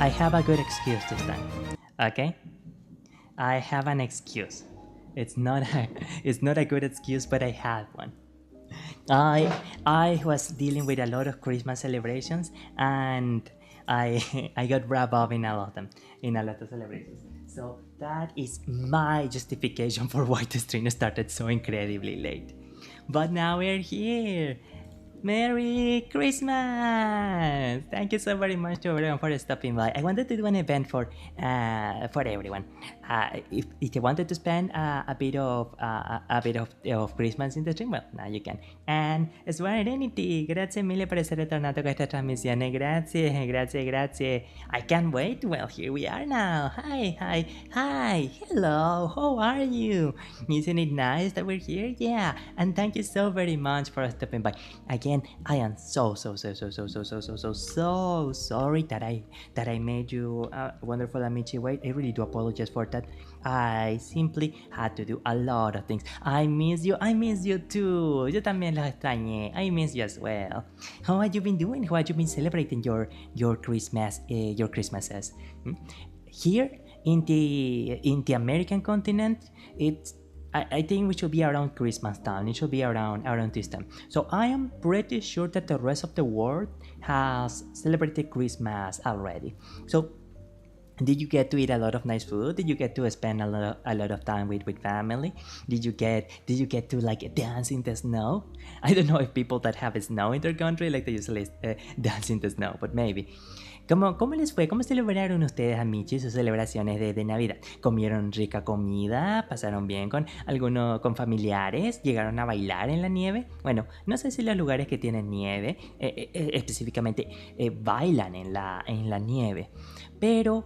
I have a good excuse this time. Okay? I have an excuse. It's not a, it's not a good excuse, but I have one. I was dealing with a lot of Christmas celebrations, and I got wrapped up in a lot of them, in a lot of celebrations. So that is my justification for why the stream started so incredibly late. But now we're here. Merry Christmas! Thank you so very much to everyone for stopping by. I wanted to do an event for everyone. If you wanted to spend a bit of Christmas in the stream, well, now you can. And Serenity, grazie mille per essere tornato a questa trasmissione. Grazie, grazie, grazie. I can't wait. Well, here we are now. Hi, hi, hi. Hello, how are you? Isn't it nice that we're here? Yeah, and thank you so very much for stopping by. Again, I am so sorry that I made you wonderful Amici wait. I really do apologize for that. I simply had to do a lot of things. I miss you too. Yo también los extrañé. I miss you as well. How have you been doing? How have you been celebrating your Christmases? Here in the American continent, I think we should be around Christmas time. It should be around this time. So I am pretty sure that the rest of the world has celebrated Christmas already. So did you get to eat a lot of nice food? Did you get to spend a lot of time with family? Did you get to like dance in the snow? I don't know if people that have snow in their country like they usually dance in the snow, but maybe. ¿Cómo les fue? ¿Cómo celebraron ustedes, Amici, sus celebraciones de Navidad? ¿Comieron rica comida? ¿Pasaron bien con familiares? ¿Llegaron a bailar en la nieve? Bueno, no sé si los lugares que tienen nieve específicamente bailan en la nieve, pero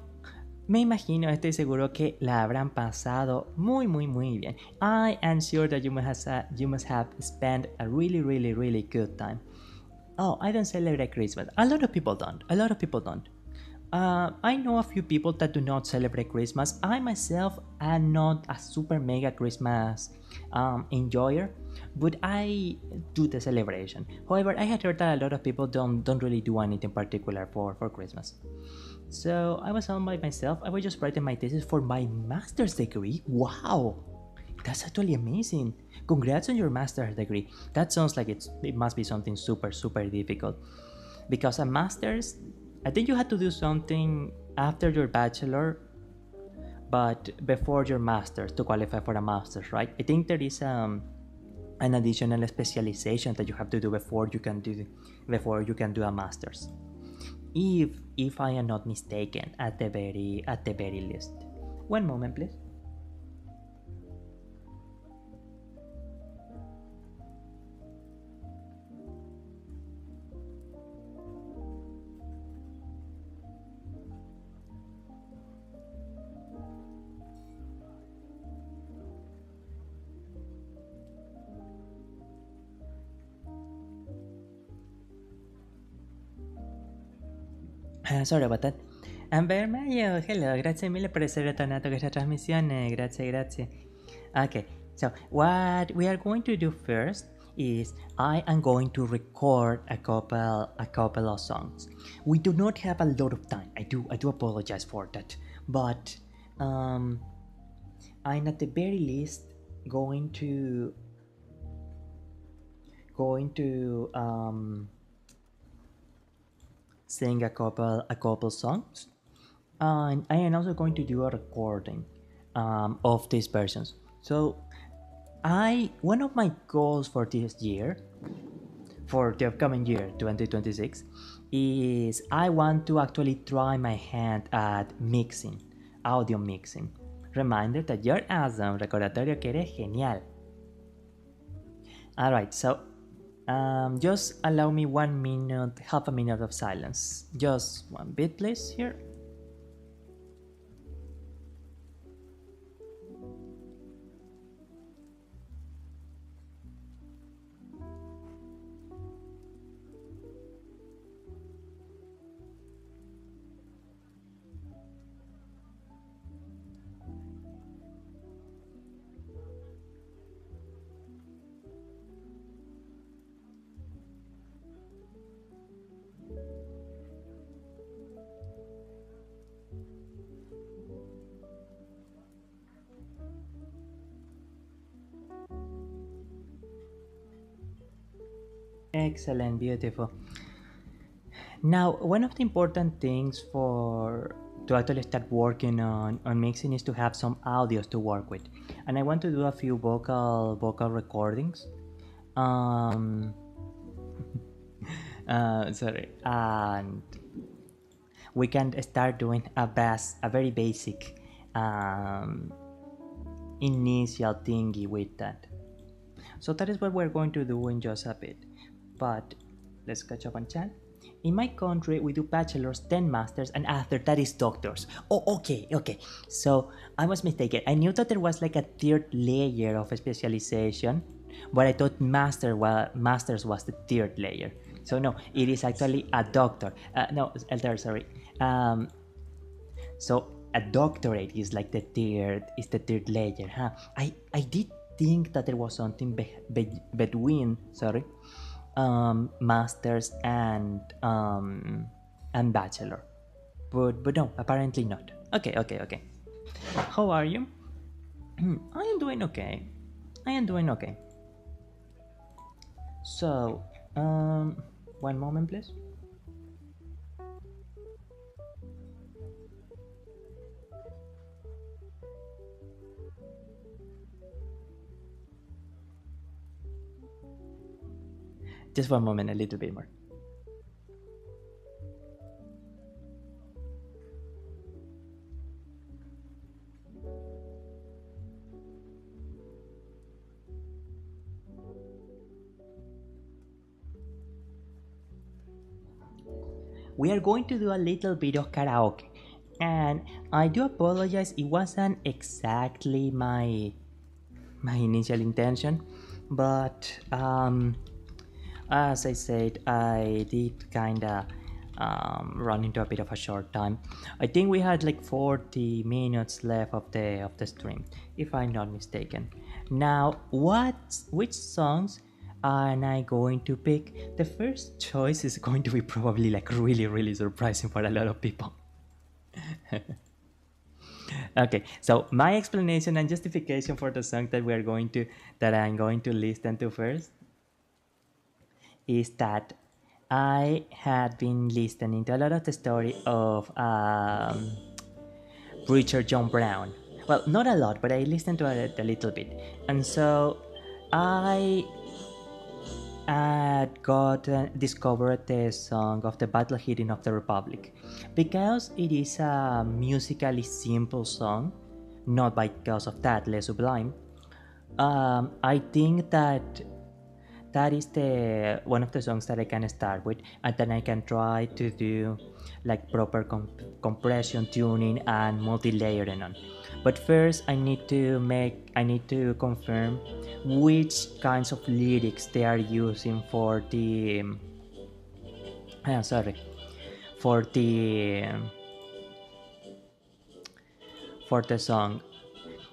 me imagino, estoy seguro que la habrán pasado muy, muy, muy bien. I am sure that you must have spent a really, really, really good time. Oh, I don't celebrate Christmas. A lot of people don't. A lot of people don't. I know a few people that do not celebrate Christmas. I myself am not a super mega Christmas enjoyer, but I do the celebration. However, I had heard that a lot of people don't really do anything particular for Christmas. So I was home by myself. I was just writing my thesis for my master's degree. Wow, that's actually amazing. Congrats on your master's degree. That sounds like it must be something super, super difficult. Because a master's, I think you had to do something after your bachelor, but before your master's to qualify for a master's, right? I think there is an additional specialization that you have to do before you can do a master's. If I am not mistaken, at the very least. One moment, please. Sorry about that. Amber Mayo, hello, grazie mille per essere tornato a questa trasmissione, grazie, grazie. Okay, so what we are going to do first is I am going to record a couple of songs. We do not have a lot of time. I do apologize for that, but um, I'm at the very least going to sing a couple songs, and I am also going to do a recording of these versions. So one of my goals for this year, for the upcoming year 2026, is I want to actually try my hand at mixing, audio mixing. Reminder that you're awesome, recordatorio que eres genial. Alright, so just allow me 1 minute, half a minute of silence. Just one bit, please, here. Excellent, beautiful. Now, one of the important things for to actually start working on mixing is to have some audios to work with, and I want to do a few vocal recordings. Um, sorry, and we can start doing a very basic um, initial thingy with that. So that is what we're going to do in just a bit. But let's catch up on chat. In my country, we do bachelors, then masters, and after that is doctors. Oh, okay, okay. So I was mistaken. I knew that there was like a third layer of specialization, but I thought masters was the third layer. So no, it is actually a doctor. No, elder, sorry. Um, so a doctorate is the third layer, huh? I did think that there was something between, sorry, masters and bachelor, but no, apparently not. Okay, okay, okay. How are you? I am doing okay. I am doing okay. So, one moment, please. Just one moment, a little bit more. We are going to do a little bit of karaoke. And I do apologize, it wasn't exactly my initial intention, but as I said, I did kinda run into a bit of a short time. I think we had like 40 minutes left of the stream, if I'm not mistaken. Now, which songs am I going to pick? The first choice is going to be probably like really surprising for a lot of people. Okay, so my explanation and justification for the song that I'm going to listen to first is that I had been listening to a lot of the story of preacher John Brown. Well, not a lot, but I listened to it a little bit, and so I got discovered the song of the Battle Hymn of the Republic because it is a musically simple song, not because of that less sublime. I think that is the one of the songs that I can start with, and then I can try to do like proper compression tuning and multi-layering on. But first I need to confirm which kinds of lyrics they are using for the sorry, for the song,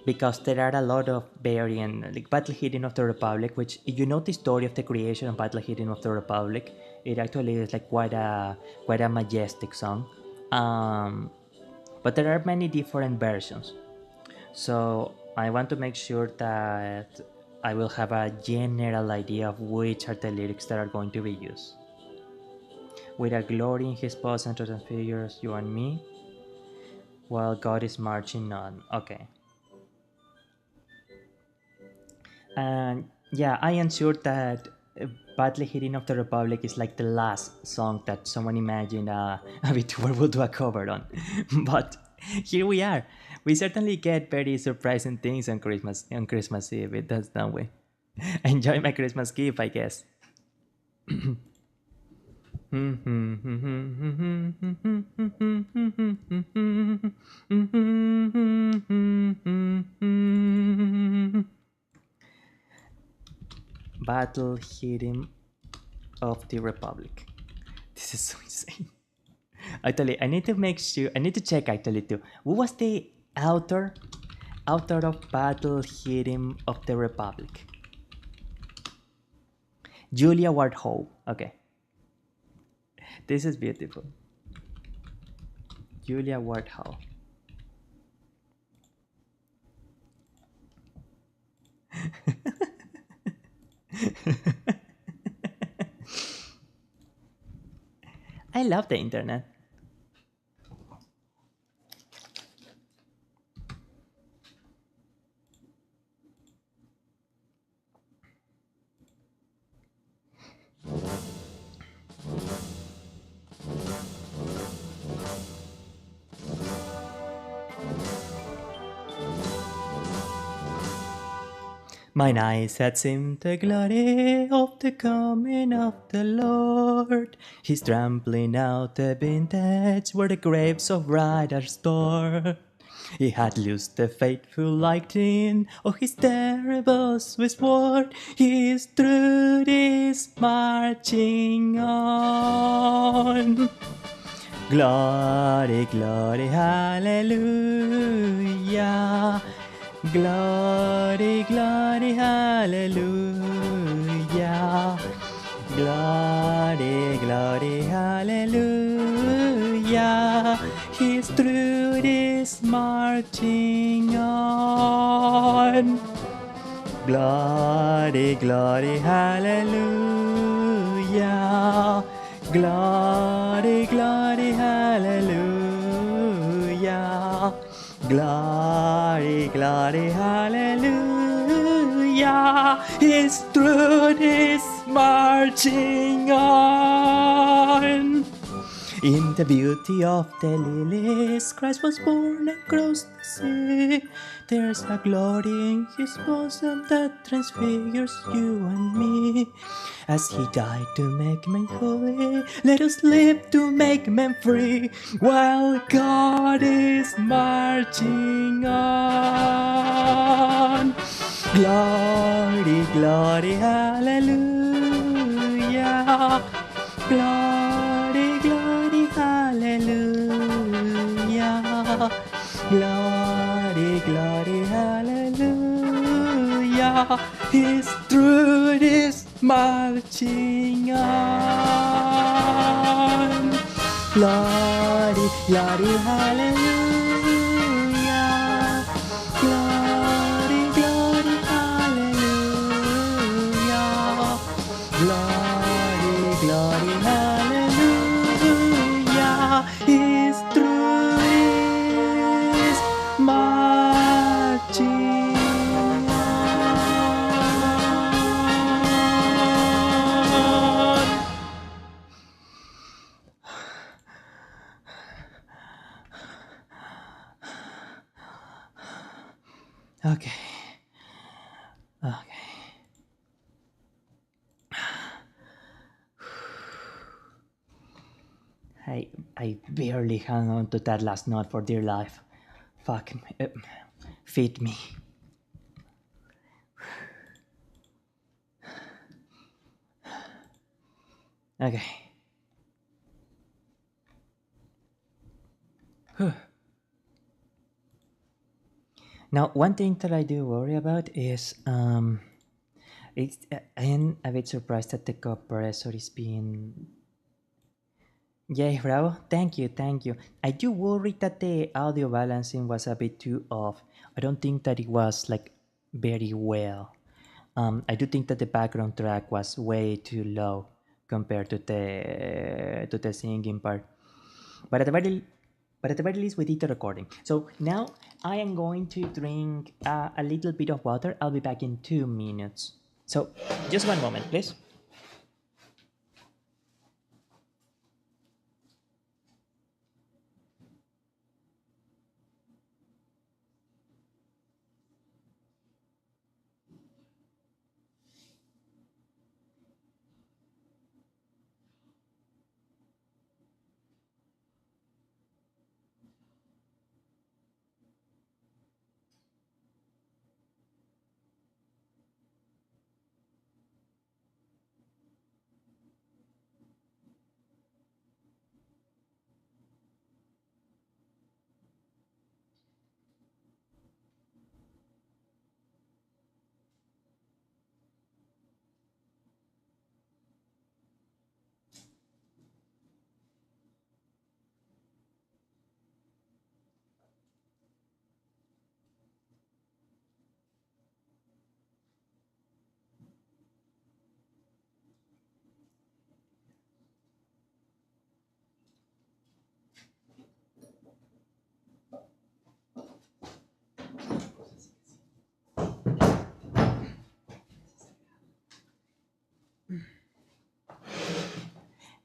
because there are a lot of variant, like Battle Hymn of the Republic, which if you know the story of the creation of Battle Hymn of the Republic, it actually is like quite a majestic song. um, but there are many different versions, so I want to make sure that I will have a general idea of which are the lyrics that are going to be used. With a glory in his pose and transfigures you and me while God is marching on. Okay. And yeah, I am sure that Badly Hitting of the Republic is like the last song that someone imagined a Vtuber will do a cover on. But here we are. We certainly get very surprising things on Christmas Eve. It does that way. Enjoy my Christmas gift, I guess. Battle Hymn of the Republic. This is so insane. Actually, I need to make sure. I need to check actually too. Who was the author? Author of Battle Hymn of the Republic. Julia Ward Howe. Okay, this is beautiful. Julia Ward Howe. I love the internet. Mine eyes had seen the glory of the coming of the Lord. He's trampling out the vintage where the grapes of right are stored. He had loosed the faithful lightning of his terrible Swiss word. His truth is marching on. Glory, glory, hallelujah. Glory, glory, hallelujah. Glory, glory, hallelujah. His truth is marching on. Glory, glory, hallelujah. Glory, glory, hallelujah. Glory, glory, hallelujah. His truth is marching on. In the beauty of the lilies, Christ was born across the sea. There's a glory in his bosom that transfigures you and me. As he died to make men holy, let us live to make men free, while God is marching on. Glory, glory, hallelujah. Glory, glory, hallelujah. Glory, glory, hallelujah. His truth is marching on. Glory, glory, hallelujah. Glory, glory, hallelujah. Glory, glory, hallelujah. His truth is marching on. Okay. Okay. I barely hung on to that last note for dear life. Fuck me. Feed me. Okay. Now, one thing that I do worry about is I am a bit surprised that the compressor is being. Yay, bravo! Thank you, thank you. I do worry that the audio balancing was a bit too off. I don't think that it was like very well. I do think that the background track was way too low compared to the singing part. But at the very but at the very least, we did the recording. So now I am going to drink a little bit of water. I'll be back in 2 minutes. So just one moment, please.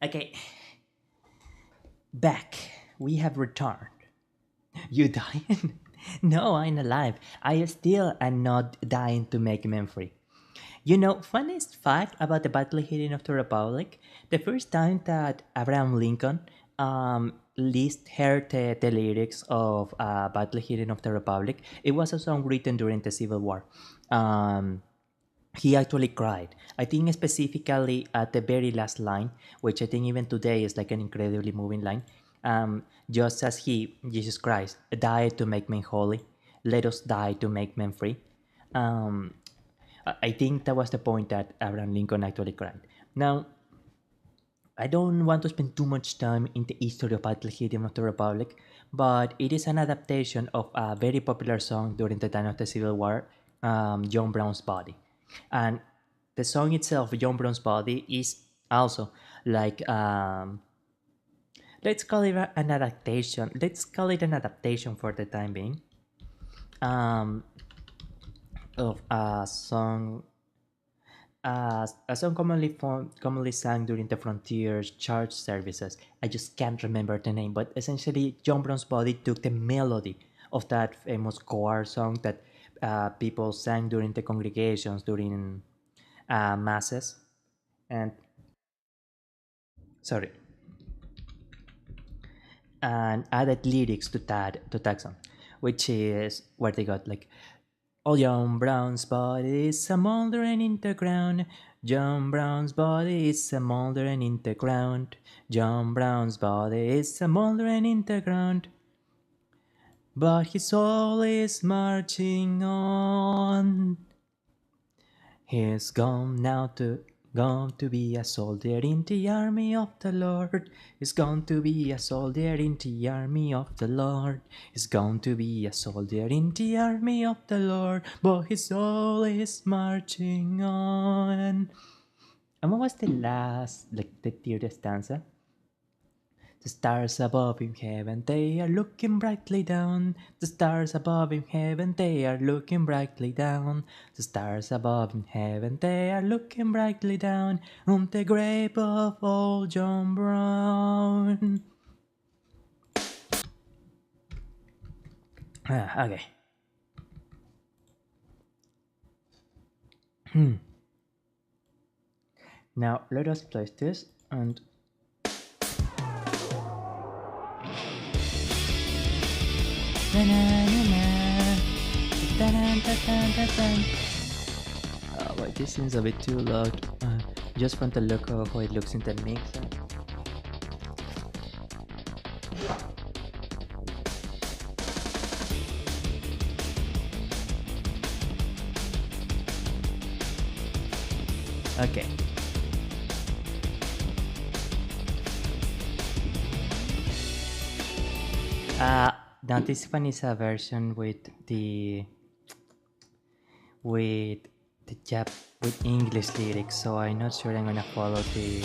Okay, back. We have returned. You dying? No, I'm alive. I still am not dying to make men free. You know, funniest fact about the battle hearing of the Republic, the first time that Abraham Lincoln heard the lyrics of Battle Hearing of the Republic, it was a song written during the Civil War. Um, he actually cried. I think specifically at the very last line, which I think even today is like an incredibly moving line. Just as Jesus Christ, died to make men holy, let us die to make men free. Um, I think that was the point that Abraham Lincoln actually cried. Now, I don't want to spend too much time in the history of Battle Hymn of the Republic, but it is an adaptation of a very popular song during the time of the Civil War, John Brown's Body. And the song itself, John Brown's Body, is also like, let's call it an adaptation. Let's call it an adaptation for the time being um, of a song commonly sung during the Frontier's church services. I just can't remember the name, but essentially, John Brown's Body took the melody of that famous choir song that people sang during the congregations, during masses, and sorry, and added lyrics to that song, which is where they got like, "Oh, John Brown's body is a moldering in the ground. John Brown's body is a moldering in the ground. John Brown's body is a moldering in the ground. But his soul is marching on. He's gone to be a soldier in the army of the Lord. He's gone to be a soldier in the army of the Lord. He's gone to be a soldier in the army of the Lord. But his soul is marching on." And what was the last, like the third stanza? The stars above in heaven, they are looking brightly down. The stars above in heaven, they are looking brightly down. The stars above in heaven, they are looking brightly down on the grave of old John Brown. Okay. Now let us place this and but this seems a bit too loud. Just from the look of how it looks in the mixer. Okay. Now this one is a version with with English lyrics, so I'm not sure I'm gonna follow the.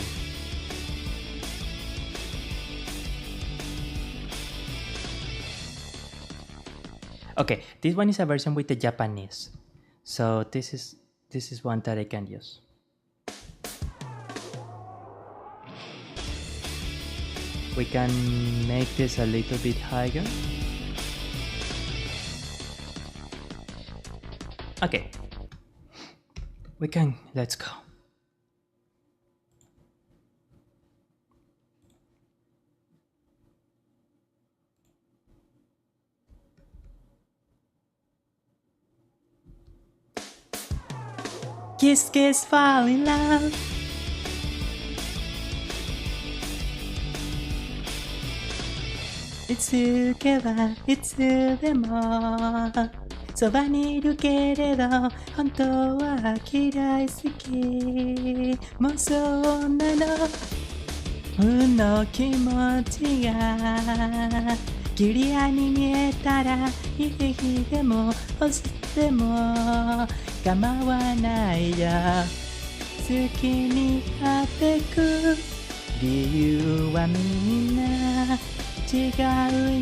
Okay, this one is a version with the Japanese, so this is one that I can use. We can make this a little bit higher. Okay. Let's go. Kiss, kiss, fall in love. It's you, Keva, it's you, demo. そばにいるけれど本当は嫌い好きもうそんなの運の気持ちがクリアに見えたらいい日でも星でも構わないよ好きになってく理由はみんな違う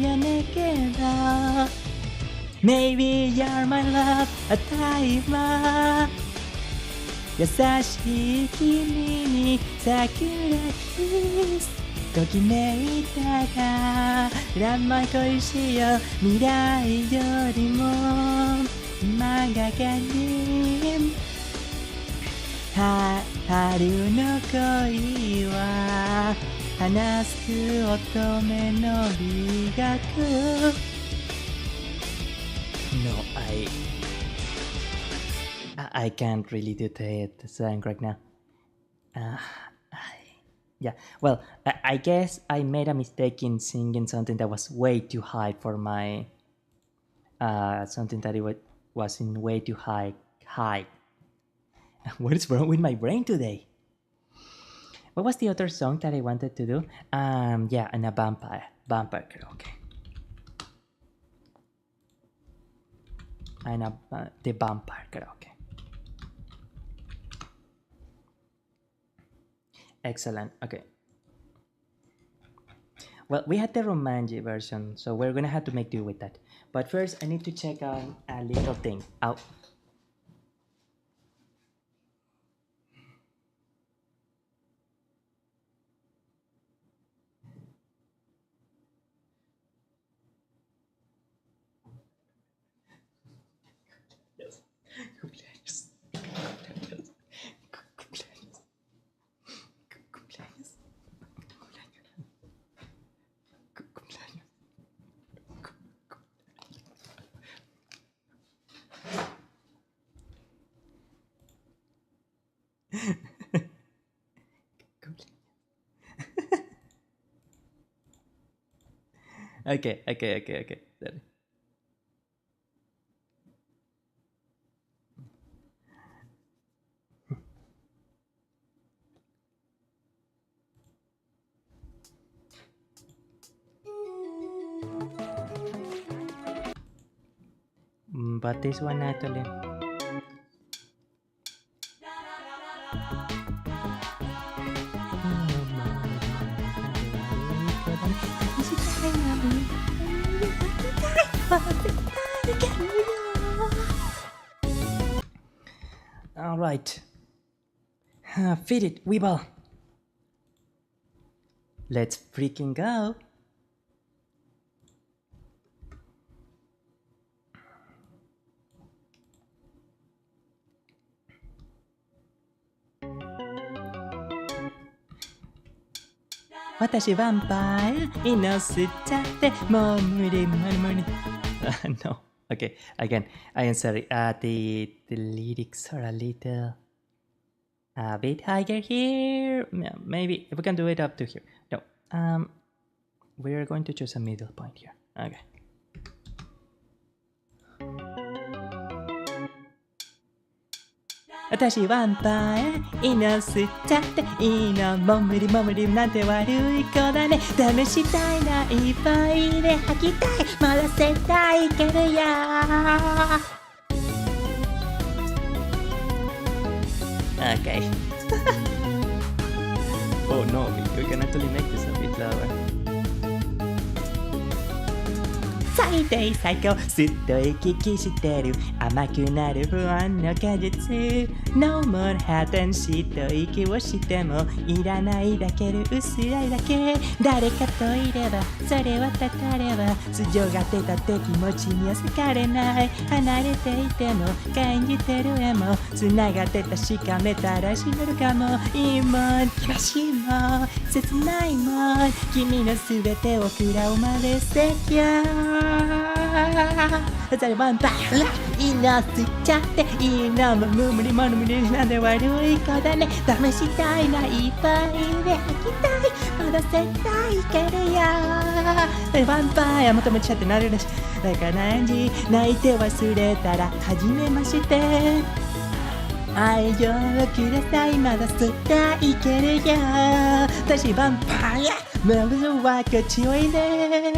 よねけどMaybe you're my love, a timer. 優しい君に桜キスときめいたららんまい恋しよう未来よりも今がかり春の恋は話す乙女の理学 No, I can't really do the song right now. Yeah, well, I guess I made a mistake in singing something that was way too high for my something that it was in way too high. What is wrong with my brain today? What was the other song that I wanted to do? Yeah, and a vampire karaoke. And the vampire karaoke. Excellent. Okay. Well, we had the romantic version, so we're gonna have to make do with that. But first, I need to check on a little thing. Out. Yes. Cumpleaños. Cumpleaños. Cumpleaños. Cumpleaños. Cumpleaños. Okay. Dale. But this one actually. All right. Feed it, Weeble. Let's freaking go. Watashi vampire inosutate mo muri muri. No. Okay, again, I am sorry. The lyrics are a bit higher here. Maybe we can do it up to here. No. We are going to choose a middle point here. Okay. Watashi vampire inosutate ino momuri なんて悪い子だね試したいないっぱいで吐きたいまだ絶対いけるよOkay. Oh no, we can actually make this a bit lower. 最低最高すっと行き来してる甘くなる不安の果実 No more 破綻しと息をしてもいらないだける薄らいだけ誰かといればそれはたたれば素性が出たって気持ちには好かれない離れていても感じてる絵も繋がって確かめたら死ねるかも今悲しいも切ないも君の全てを食らうまで説教それワンパイいなすっちゃっていいなもう無理も無理なんで悪い子だね試したいないっぱいで吐きたいまだ絶対いけるよワンパイ求めちゃってなるらしいだから何時泣いて忘れたら初めまして愛情をくださいまだ絶対いけるよ私ワンパイもうはこっちおいで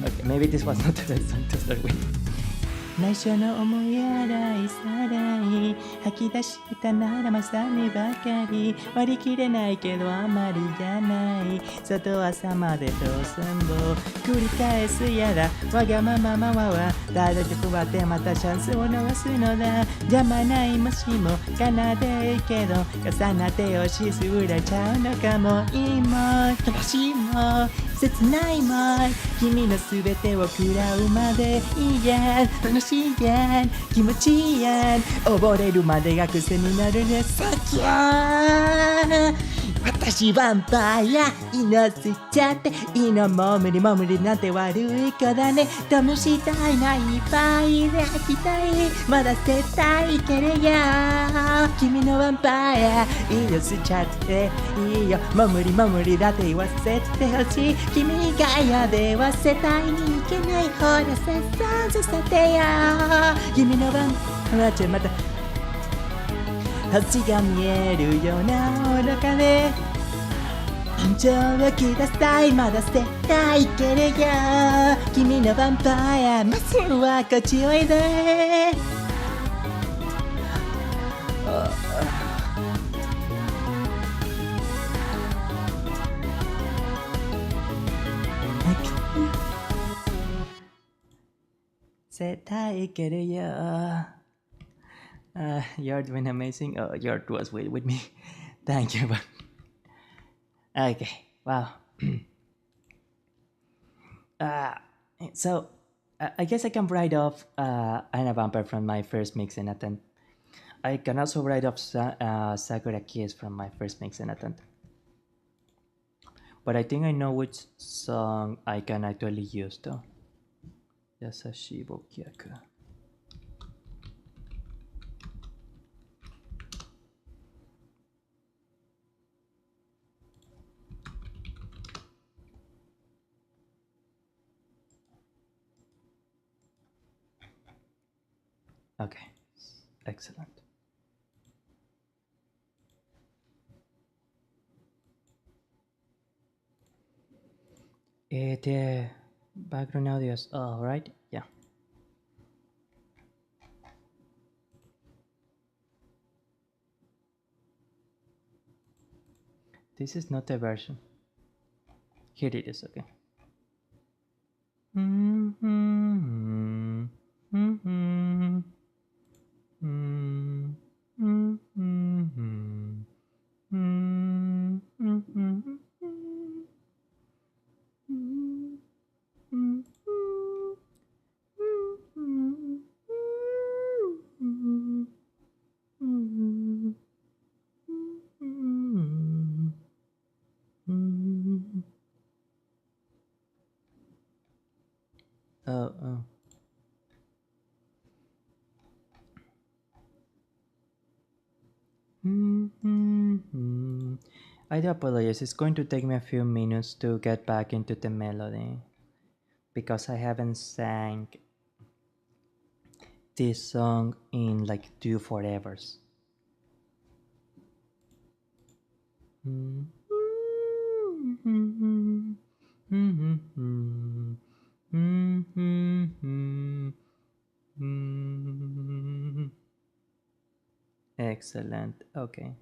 Okay, maybe this was not the best song to start with. 内緒の思い洗いさらい吐き出したならまさにばかり割り切れないけどあまりじゃない外朝までと寸法繰り返すやらわがままはただ曲はってまたチャンスを逃すのだ邪魔ないもしも奏でいけど重なって押しすぐらちゃうのかもいいも悲しいも切ないも君のすべてを食らうまでいいやん楽しいやん気持ちいいやん溺れるまでが癖になるねさきゃ私ヴァンパイア命ついちゃっていいのも無理も無理なんて悪い子だね試したいないっぱいできたいまだ絶対いけるよ君のヴァンパイアいいよしちゃっていいよもう無理だって言わせてほしい君が嫌では絶対にいけないほら切断させてよ君のヴァンパイアまた星が見えるような愚かで情をくださいまだ絶対いけるよ君のヴァンパイアまずはこっちおいで絶対いけるよYou're doing amazing. Oh, you're too sweet with me. Thank you. Okay. Wow. uh, so I guess I can write off Anna Vampire from my first mixing attempt. I can also write off Sakura Kiss from my first mixing attempt. But I think I know which song I can actually use though. Yasashi Bokyaku. Okay, excellent. The background audio is all right. Yeah. This is not the version. Here it is. Okay. Oh. I do apologize. It's going to take me a few minutes to get back into the melody because I haven't sang this song in like 2 forevers. Excellent. Okay.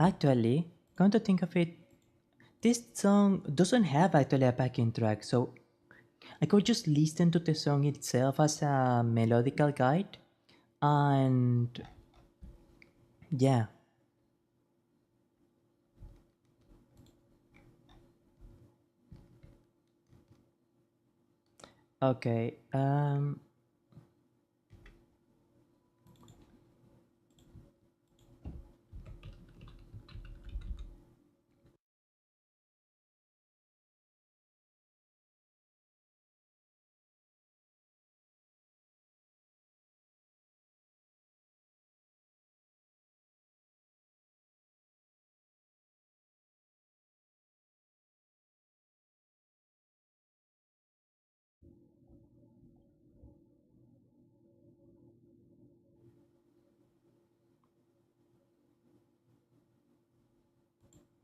Actually, come to think of it, this song doesn't have actually a backing track, so I could just listen to the song itself as a melodical guide, and yeah. Okay.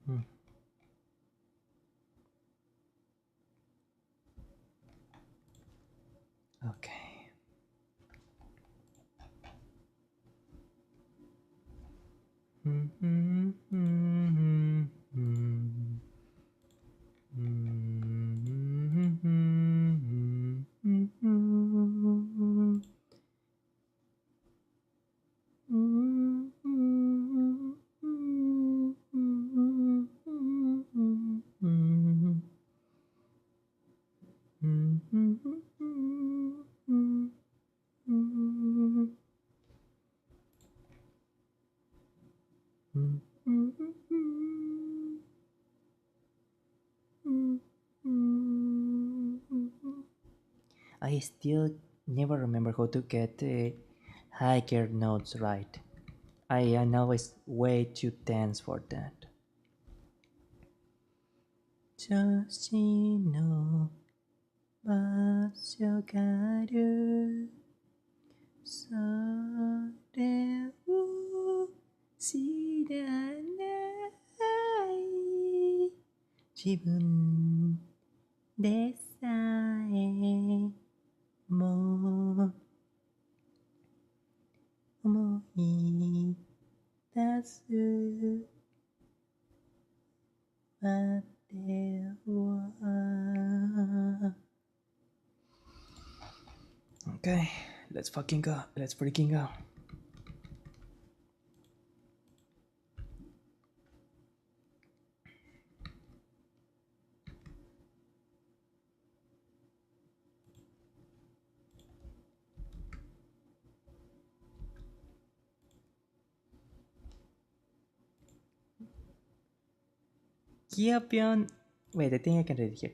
Hmm. Okay. I still never remember how to get hiker notes right. I am always way too tense for that. 調子の場所がある。それを知らない自分でさえも思い出すまでは Okay, let's fucking go. Let's freaking go. Kiyopion. Wait, I think I can read it here.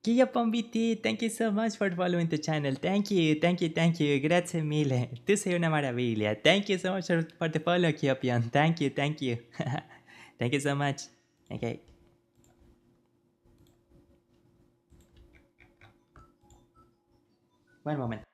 Kiyopion BT, thank you so much for following the channel. Thank you, thank you, thank you. Grazie mille. Tu sei una maraviglia. Thank you so much for the follow, Kiyopion. Thank you, thank you. Thank you so much. Okay. One moment.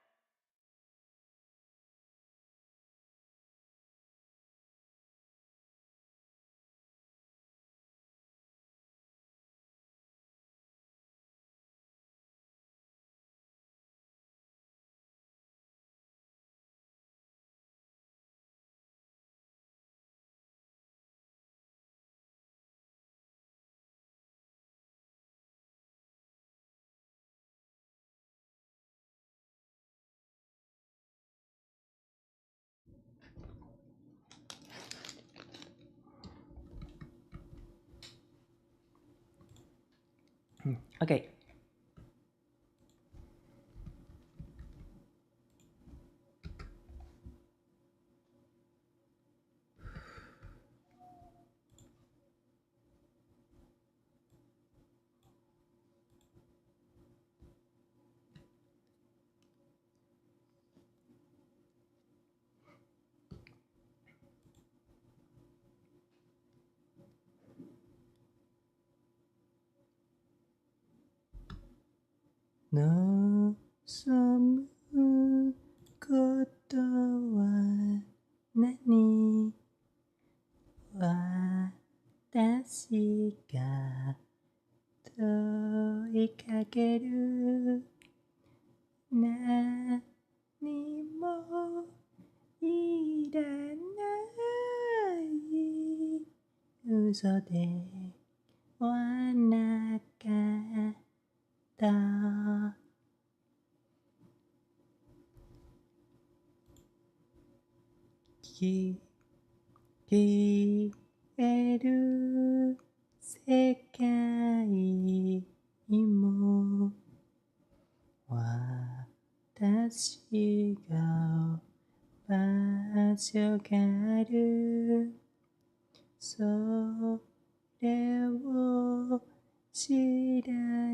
Okay. No, some ことは何私が問いかける何もいらない嘘ではなかった消える世界にも私が場所があるそれを知らな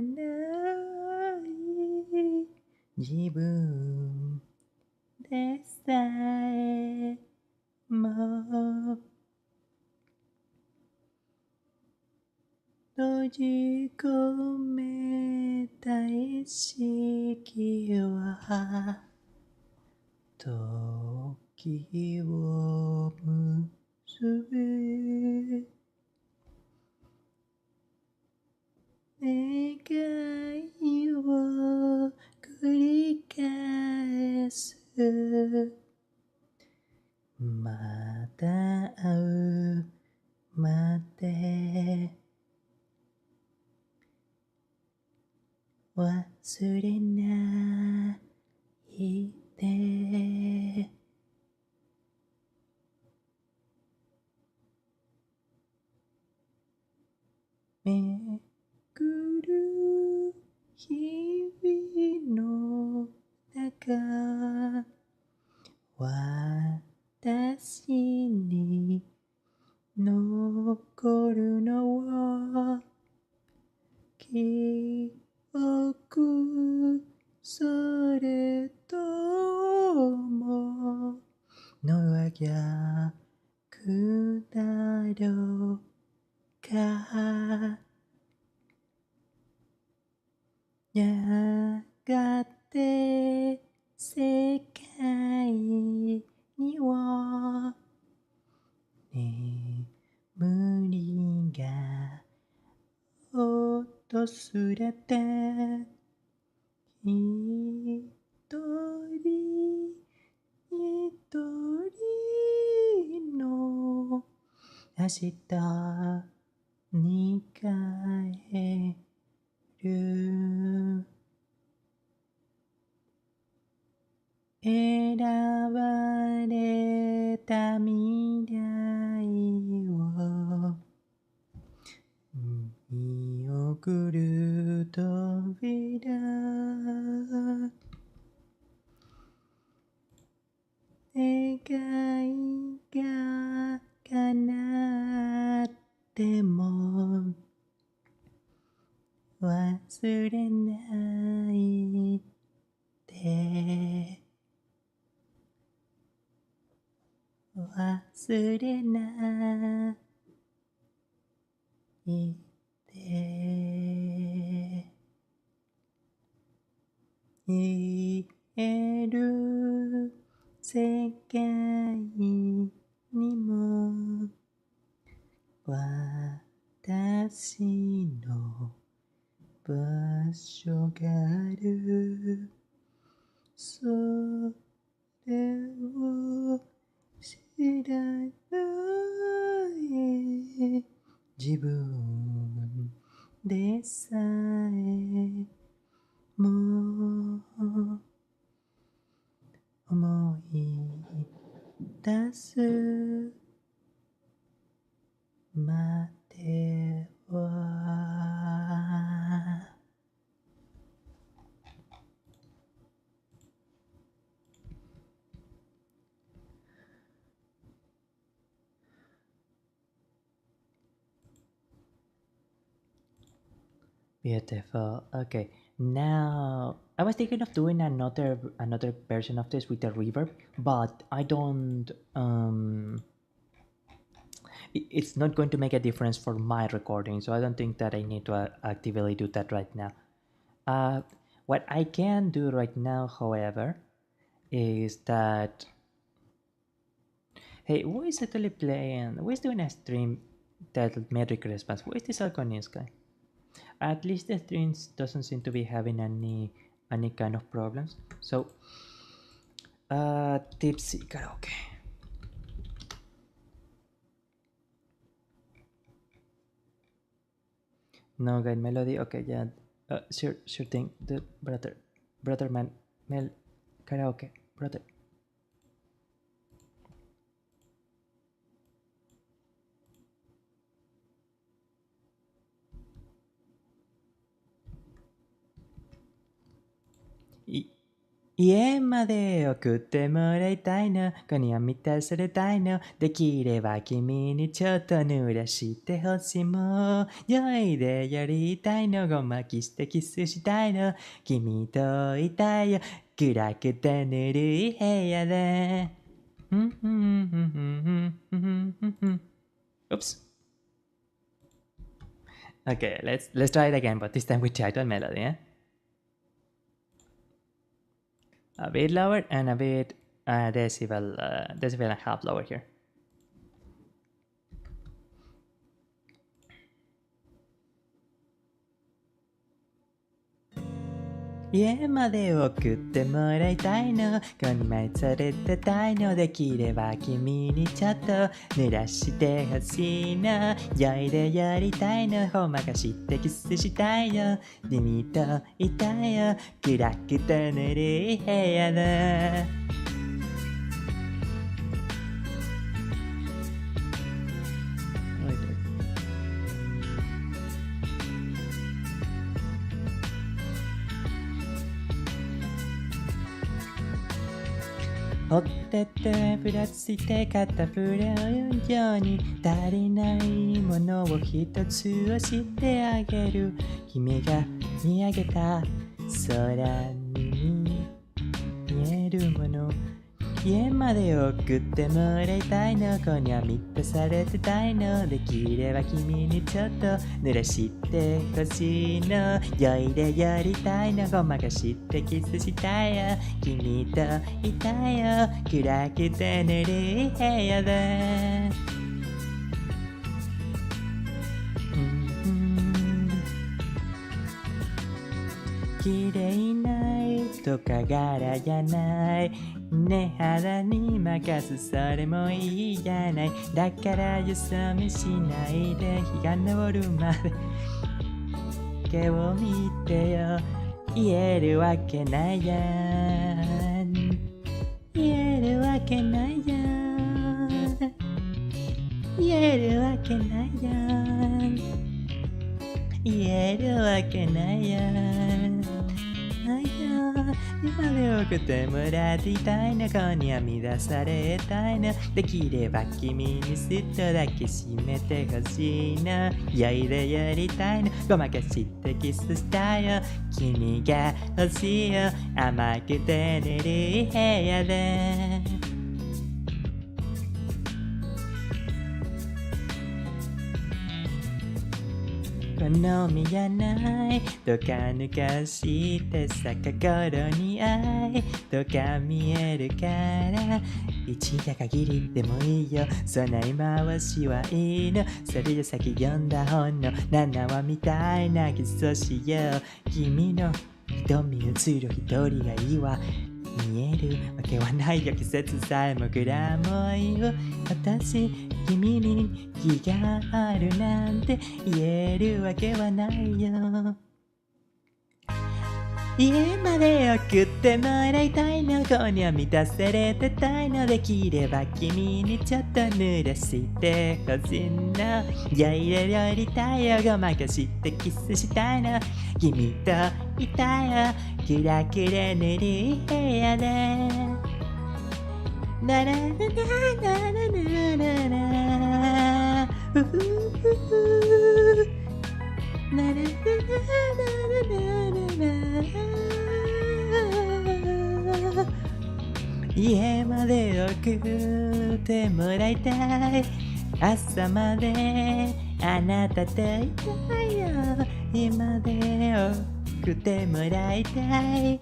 い自分でさえも閉じ込めた意識は時を結ぶ願いを繰り返す。また会うまで忘れないで。めくる日々の中、私に残るのは記憶、それともの逆だろうか。やがて世界には眠りが訪れて、一人一人の明日に帰る。選ばれた未来を見送る扉、願いが叶っても忘れないで、忘れないで。言える世界にも私の場所がある。それを知らない自分でさえも思い出すまでは。Beautiful. Okay. Now I was thinking of doing another version of this with the reverb, but I don't it's not going to make a difference for my recording, so I don't think that I need to actively do that right now. What I can do right now, however, is that hey, who is actually playing? Who is doing a stream titled Merry Christmas? Who is this Alconis guy? At least the streams doesn't seem to be having any kind of problems. So, tipsy karaoke. No guide melody. Okay, yeah. Sure thing. The brother man, mel, karaoke, brother. I- 家まで送ってもらいたいの。こには満たされたいの。できれば君にちょっと濡らしてほしいもん。酔いでやりたいの。ごまきしてキスしたいの。君といたいよ。暗くてぬるい部屋で。Oops. Okay, let's try it again, but this time with title melody, eh? A bit lower and a bit decibel and a half lower here. 家まで送ってもらいたいの、こにまい連れてたいの、できれば君にちょっと濡らしてほしいの、酔いでやりたいの、ほまかしてキスしたいよ、君といたよ、暗くてぬるい部屋だ。ほってってプラスして肩ぶれるように、足りないものを一つ教えてあげる。君が見上げた空に見えるもの、家まで送ってもらいたいの、こには満たされてたいの、できれば君にちょっと濡らしてほしいの、酔いでやりたいの、ごまかしてキスしたいよ、君といたよ、暗くてぬるい部屋だ。綺麗な糸か柄じゃないね、肌に任すそれもいいじゃない、だからよそ見しないで日が昇るまで毛を見てよ、言えるわけないやん、言えるわけないやん、言えるわけないやん、言えるわけないやん、今で送ってもらっていたいの、こには乱されたいの、できれば君にすっとだけ締めてほしいの、酔いでやりたいの、ごまかしてキスしたよ、君が欲しいよ、甘くてぬるい部屋で。好みじゃないとか抜かしてさ、心に愛とか見えるから、一夜限りでもいいよ、その言い回しはいいの、それで先読んだ本の7話みたいなキスをしよう、君の瞳映る一人がいいわ、見えるわけはないよ、季節さえもグラモイよ、私君に気があるなんて言えるわけはないよ、家まで送ってもらいたいの、こには満たされてたいの、できれば君にちょっと濡らしてほしいの、酔いでやりたいよ、ごまかしてキスしたいの、君といたよ、暗くでぬるい部屋で。ならならならならならふふふふならならならなら家まで送ってもらいたい、朝まであなたといたいよ、今で送ってもらいたい、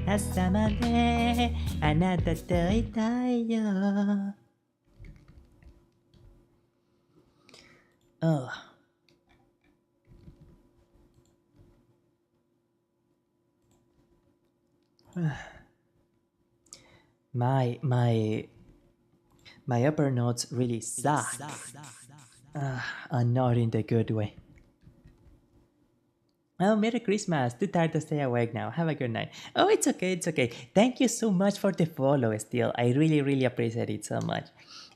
朝まであなたといたいよ。Oh. my upper notes really suck. Not in the good way. Oh, Merry Christmas. Too tired to stay awake now. Have a good night. Oh, it's okay. It's okay. Thank you so much for the follow still. I really appreciate it so much.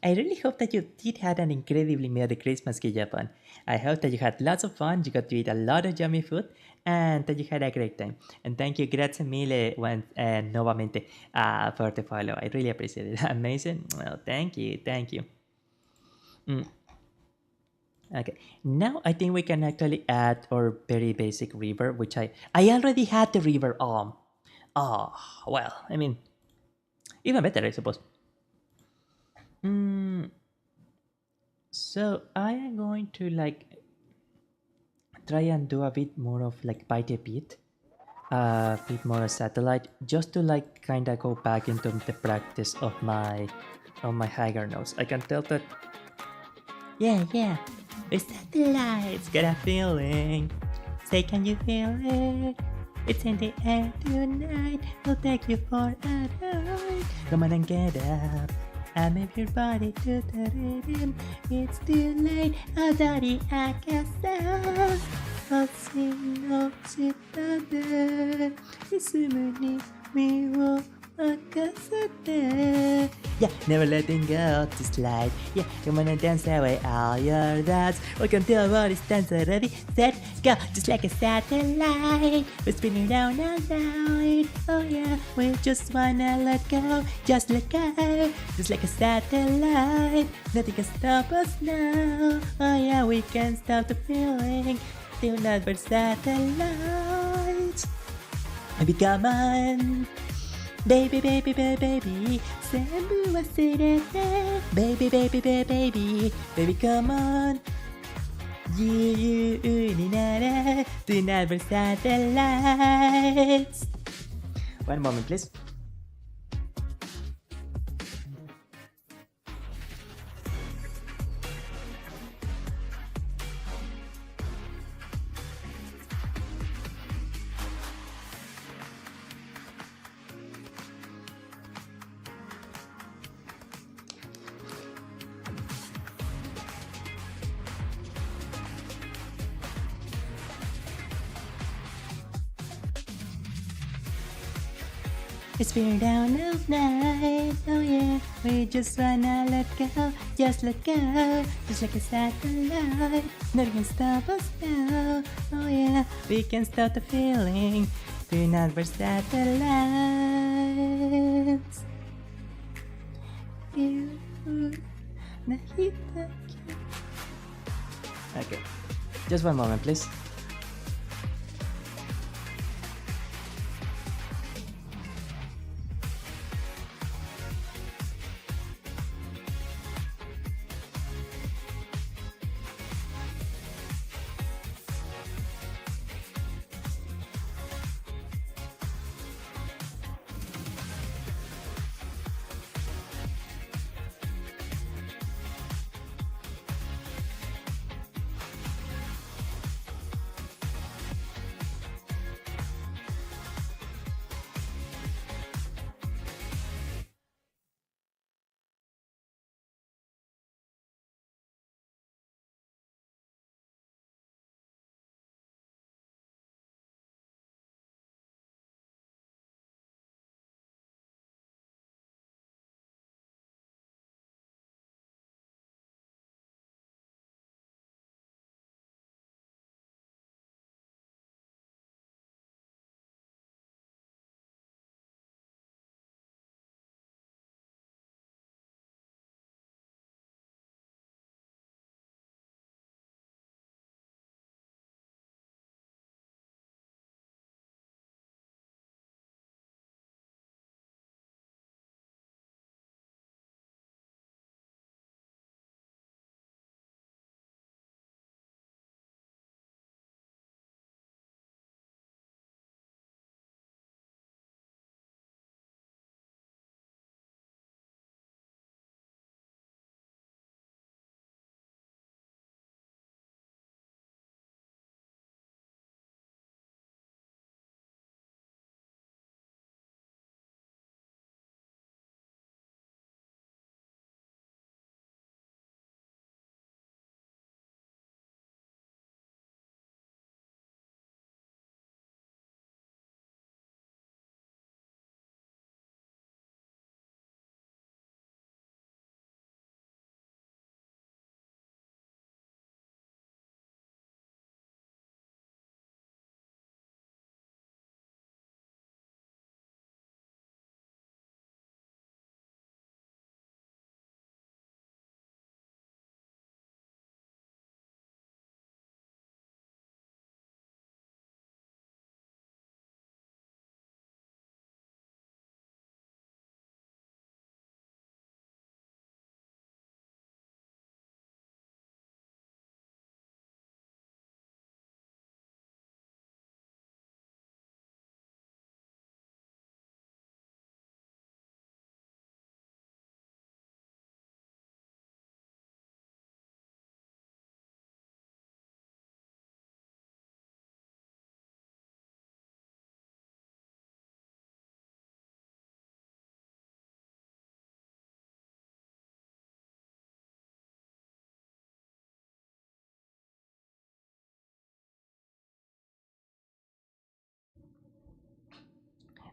I really hope that you did have an incredibly Merry Christmas in Japan. I hope that you had lots of fun, you got to eat a lot of yummy food, and that you had a great time. And thank you, grazie mille nuovamente for the follow. I really appreciate it. Amazing. Well, thank you. Okay, now I think we can actually add our very basic reverb, which I already had the reverb on. Oh, well, I mean, even better, I suppose. So I am going to try and do a bit more of bite a bit more satellite, just to kind of go back into the practice of my higher notes. I can tell that, yeah, the satellite's got a feeling. Say, can you feel it? It's in the air tonight. We'll take you for a ride. Come on and get up. I move your body to the rhythm. It's too late. Adari akasa. 星の下でリズムに身を任せて Yeah, never letting go to slide. Yeah, come on and dance away all your doubts. Welcome to our world, it's dance ready, set, go. Just like a satellite, we're spinning down and down. Oh yeah, we just wanna let go, just let go. Just like a satellite, nothing can stop us now. Oh yeah, we can't stop the feeling. Still not but satellites. Baby, come on. Baby, baby, baby, baby. 全部忘れて Baby, baby, baby, baby. Baby, come on. 自由になれ Do not but satellites. One moment, please. It's been down all night, oh yeah. We just wanna let go, just let go. Just like a satellite, nothing can stop us now. Oh yeah, we can stop the feeling. Do not for satellites. Okay, just one moment, please.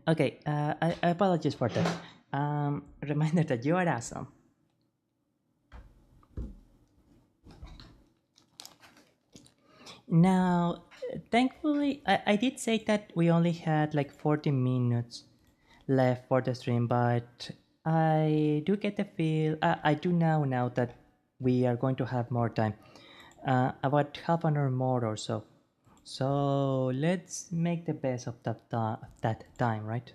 Okay, I apologize for that. Reminder that you are awesome. Now, thankfully, I did say that we only had like 40 minutes left for the stream, but I do get the feel, I do now that we are going to have more time, about half an hour more or so. So let's make the best of that time, right?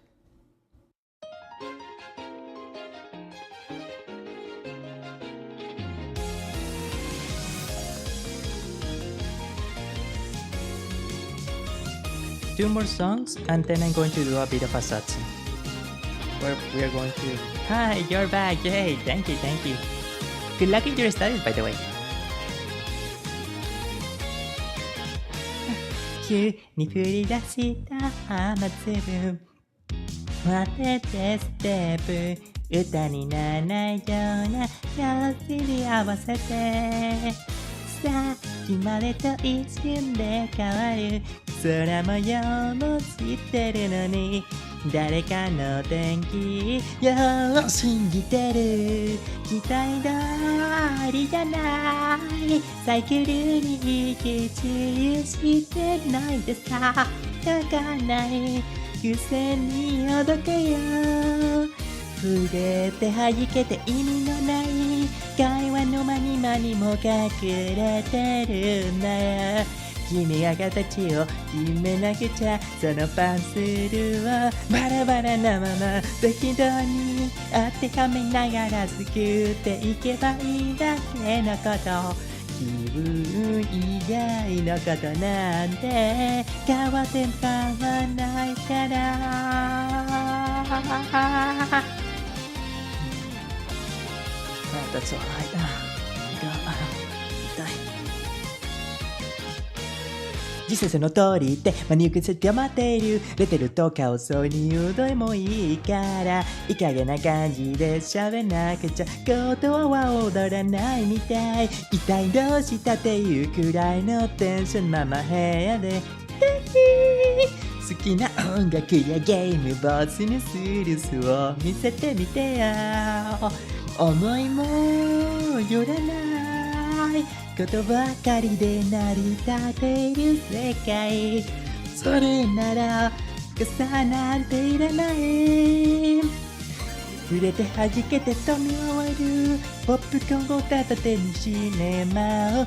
Two more songs, and then I'm going to do a bit of a Zatsu. Where we are going to. Hi, you're back! Yay! Thank you, thank you. Good luck in your studies, by the way. 急に降り出した雨粒待っててステップ歌にならないような様子に合わせてさっきまでと一瞬で変わる空模様も知ってるのに誰かの天気予報を信じてる期待通りじゃないサイクルに一致してないでさ泣かないくせにほどけよ触れて弾けて意味のない会話の間に間にも隠れてるんだよ君が形を決めなくちゃそのパズルをバラバラなまま適当に当てはめながら作っていけばいいだけのこと気分以外のことなんて変わっても変わないから That's alright. 痛い実際その通りって真に受けせて待っているレテルとか遅いに言うどいもいいからいい加減な感じで喋んなくちゃ言葉は踊らないみたい痛いどうしたっていうくらいのテンションまま部屋で好きな音楽やゲームボスにスルスを見せてみてよ思いもよらないことばかりで成り立てる世界それなら傘なんていらない触れて弾けて飛び終わるポップコーンを片手にシネマを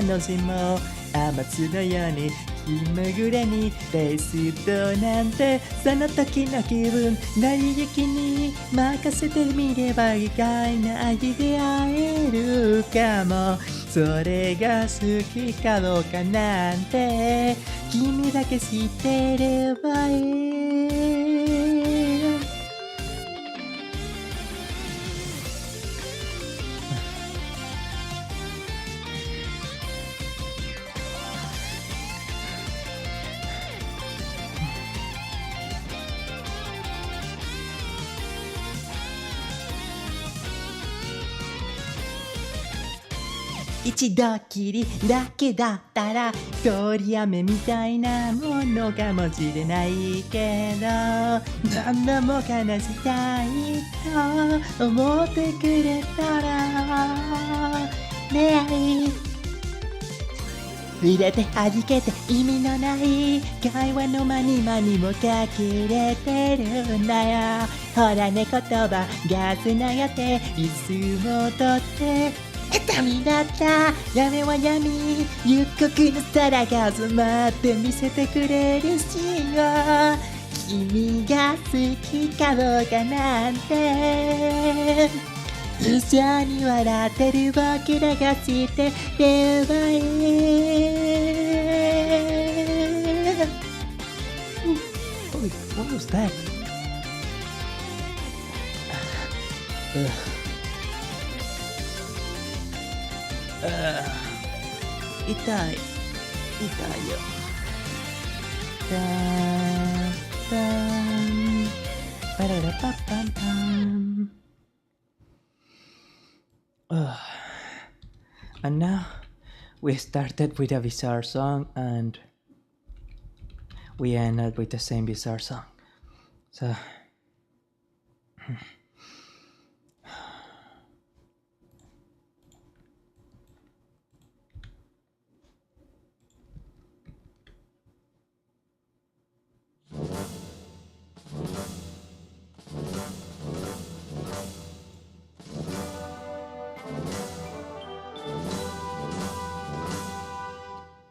楽しもう雨粒のように気まぐれにレースとなんてその時の気分成り行きに任せてみれば意外な味で会えるかもそれが好きかどうかなんて君だけ知ってればいい一度きりだけだったら通り雨みたいなものかもしれないけど何度も悲したいと思ってくれたらね触れて弾けて意味のない会話の間に間にも隠れてるんだよほらね言葉がつながってリズムをとって痛みだった闇は闇夕刻の空が集まって見せてくれるシーンを君が好きかどうかなんて一緒に笑ってる僕らが知ってればいい What was that? 痛いよタンタンパララパッパンパンAnd now we started with a bizarre song and we ended with the same bizarre song So,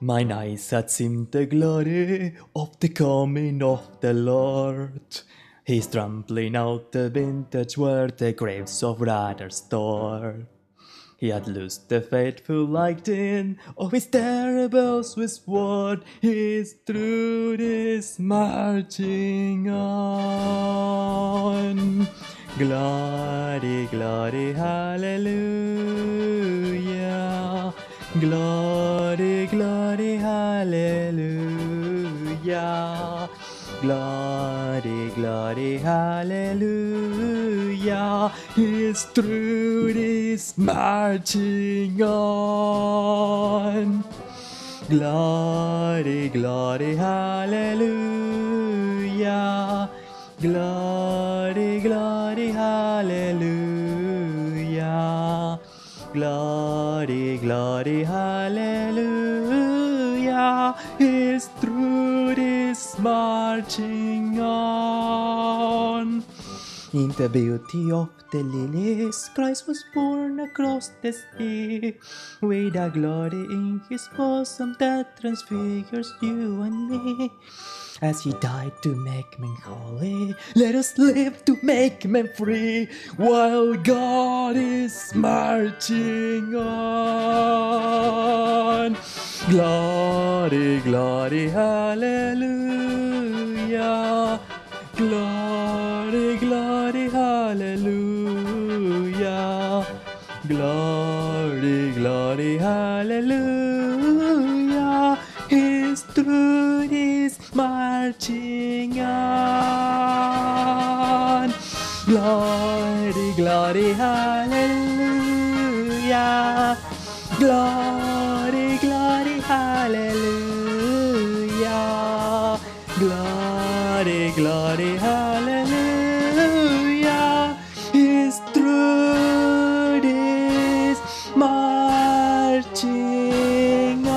mine eyes had seen the glory of the coming of the Lord. He's trampling out the vintage where the graves of brothers stored. He had loosed the fateful lightning of his terrible Swiss sword. His truth is marching on. Glory, glory, hallelujah. Glory, glory, hallelujah. Glory, glory, hallelujah. His truth is marching on. Glory, glory, hallelujah. Glory, glory, hallelujah. Glory, glory, hallelujah. His truth is marching on. In the beauty of the lilies, Christ was born across the sea, with a glory in his bosom that transfigures you and me. As he died to make men holy, let us live to make men free, while God is marching on. Glory, glory, hallelujah. Glory, glory, hallelujah. Glory, glory, hallelujah. His truth is marching on. Glory, glory, hallelujah. Glory, glory, hallelujah. Glory, glory, hallelujah. His truth is marching on.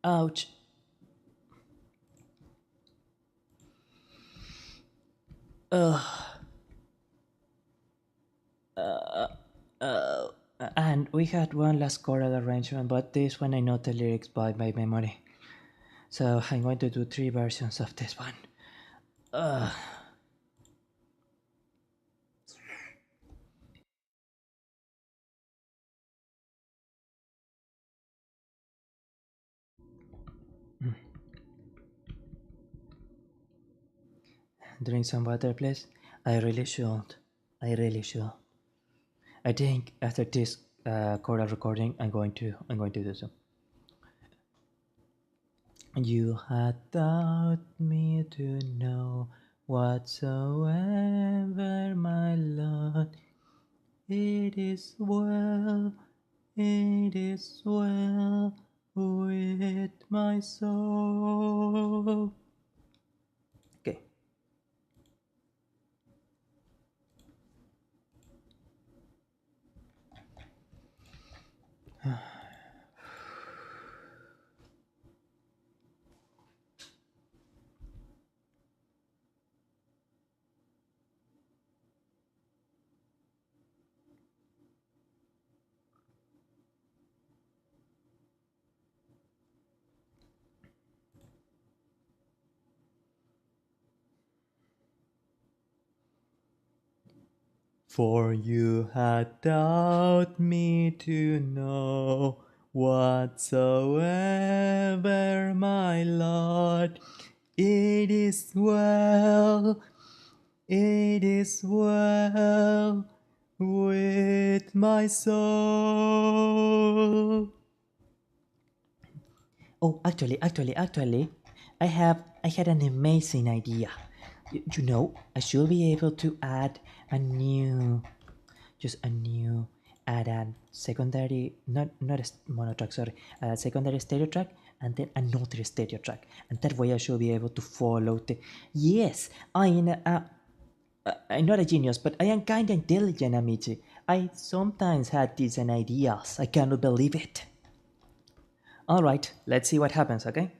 Ouch. And we had one last choral arrangement, but this one I know the lyrics by memory. So I'm going to do 3 versions of this one. Drink some water, please. I really should. I really should. I think after this choral recording, I'm going to do so. You had taught me to know whatsoever, my Lord. It is well, it is well with my soul. Okay. For you had taught me to know whatsoever, my Lord. It is well, it is well with my soul. Oh, actually, I had an amazing idea. You know, I should be able to add a new, just a new, add a secondary, not a mono track, sorry, a secondary stereo track, and then another stereo track, and that way I should be able to follow the. Yes, I'm not a genius, but I am kinda intelligent, Amici. I sometimes had decent ideas. I cannot believe it. Alright, let's see what happens, okay?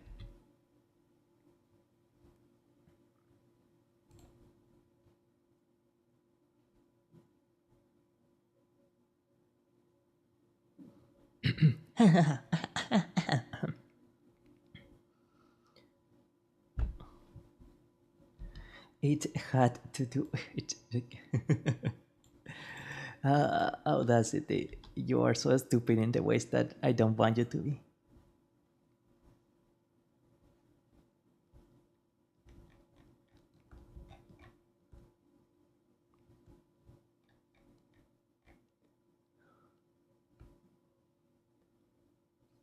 It had to do it. Audacity. You are so stupid in the ways that I don't want you to be.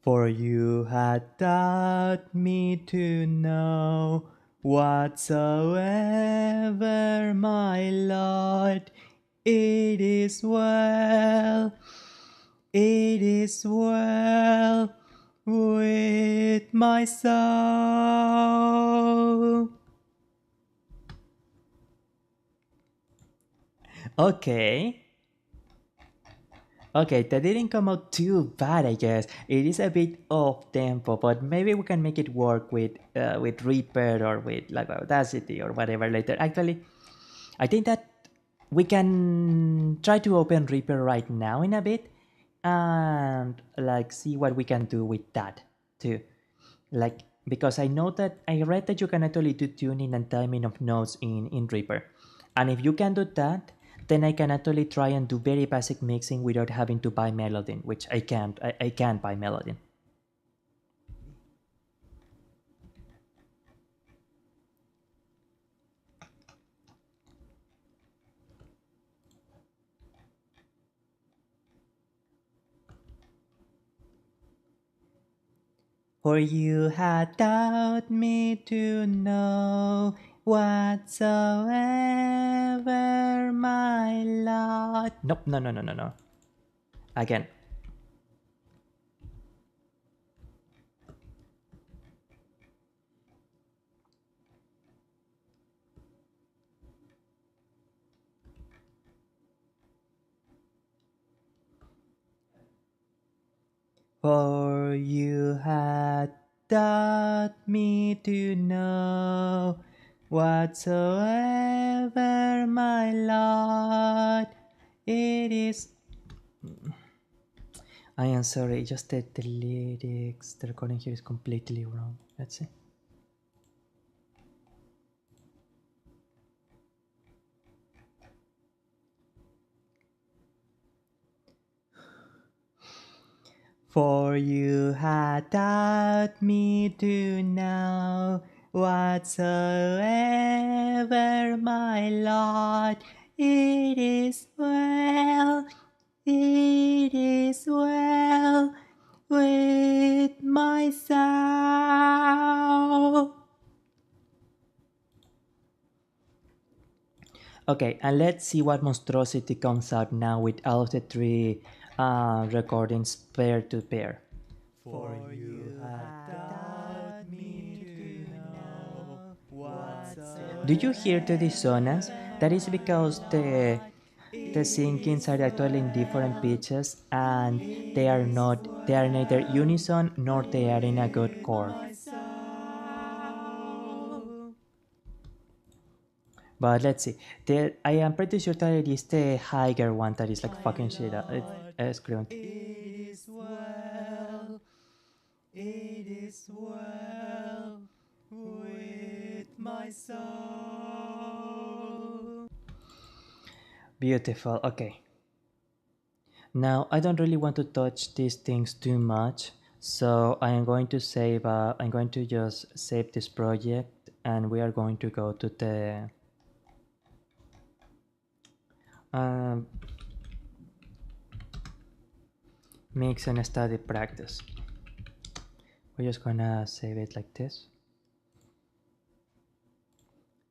For you had taught me to know whatsoever, my Lord, it is well, it is well with my soul. Okay. Okay, that didn't come out too bad, I guess. It is a bit off tempo, but maybe we can make it work with Reaper or with like Audacity or whatever later. Actually, I think that we can try to open Reaper right now in a bit and like see what we can do with that too. Like because I know that I read that you can actually do tuning and timing of notes in Reaper, and if you can do that, then I can actually try and do very basic mixing without having to buy Melodin, which I can't. I can't buy Melodin. For you had taught me to know whatsoever, my Lord. Nope, no, no, no, no, no. Again. For you had taught me to know whatsoever, my Lord, it is. I am sorry, just that the lyrics, the recording here is completely wrong. Let's see. For you had taught me to know whatsoever, my Lord, it is well, it is well with my soul. Okay, and let's see what monstrosity comes out now with all of the three recordings pair to pair. For you have taught me to know whatsoever. Do you hear the dissonance? That is because the singings are actually in different pitches and they are neither unison nor they are in a good chord. But let's see. I am pretty sure that it is the higher one that is like fucking shit up. Screwing. It is well. It is well with my soul. Beautiful. Okay. Now I don't really want to touch these things too much, so I am going to save. I'm going to just save this project, and we are going to go to the um, mix and study practice. We're just gonna save it like this.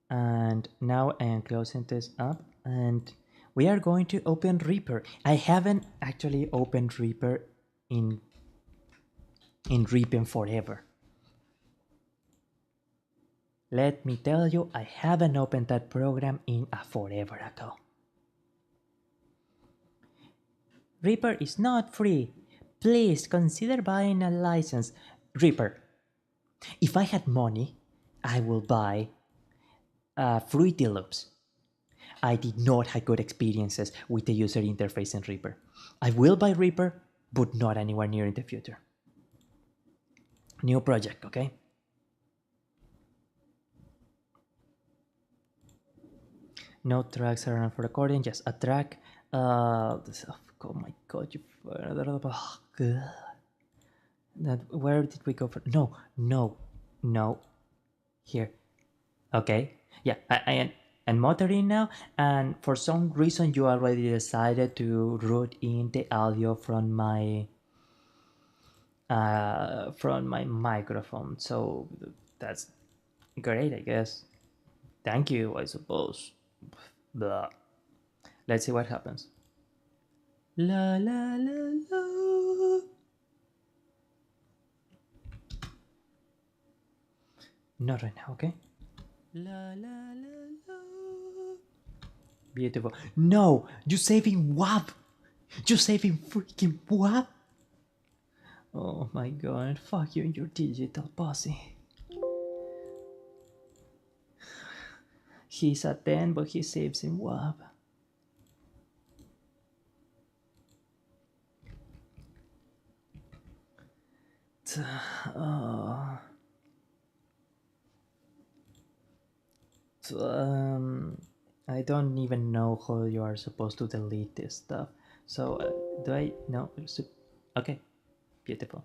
And now I am closing this up, and we are going to open Reaper. I haven't actually opened Reaper in Reaping forever. Let me tell you, I haven't opened that program in a forever ago. Reaper is not free. Please consider buying a license. Reaper, if I had money, I will buy Fruity Loops. I did not have good experiences with the user interface in Reaper. I will buy Reaper, but not anywhere near in the future. New project, okay? No tracks around for recording, just a track. Oh my god, you. Oh, God. Where did we go for? No, no, no. Here. Okay. Yeah, I am and motoring now, and for some reason you already decided to route in the audio from my microphone, so that's great, I guess. Thank you, I suppose. Blah. Let's see what happens. La la la la. Not right now, okay? La la la la. Beautiful. No, you saving WAP. You saving freaking WAP. Oh my god, fuck you and your digital pussy. He's a 10, but he saves in WAP. Oh. I don't even know how you are supposed to delete this stuff. So, do I? No. Okay, beautiful.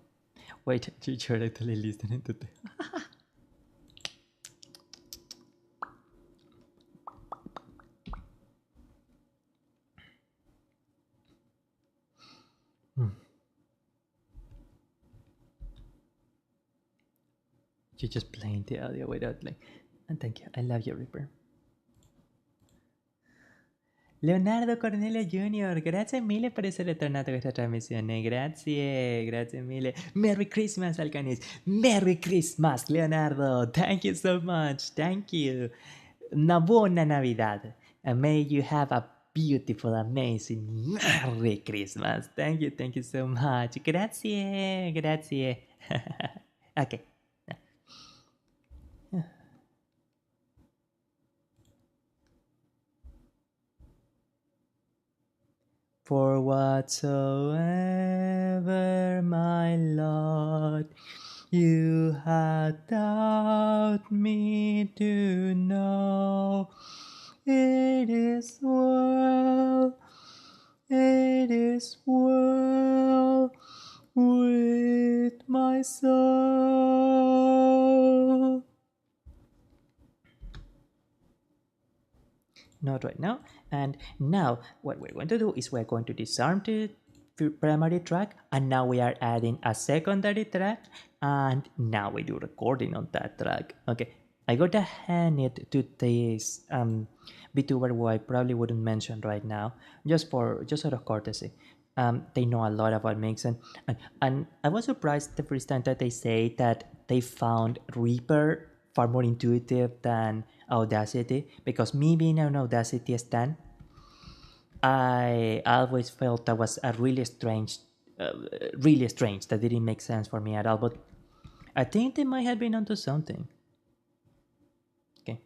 Wait, you're actually listening to this. You're just playing the audio without like. And thank you. I love you, Reaper. Leonardo Cornelio Jr., grazie mille per essere tornato a questa trasmissione. Grazie, grazie mille. Merry Christmas, Alcanis. Merry Christmas, Leonardo. Thank you so much. Thank you. Una buona Navidad. And may you have a beautiful, amazing, Merry Christmas. Thank you so much. Grazie, grazie. Okay. For whatsoever, my Lord, you had taught me to know, it is well, it is well with my soul. Not right now. And now what we're going to do is we're going to disarm the primary track, and now we are adding a secondary track, and now we do recording on that track. Okay, I gotta hand it to this Vtuber who I probably wouldn't mention right now, just out of courtesy. They know a lot about mixing, and I was surprised the first time that they say that they found Reaper far more intuitive than Audacity, because me being an Audacity stan, I always felt that was a really strange. That didn't make sense for me at all. But I think they might have been onto something. Okay.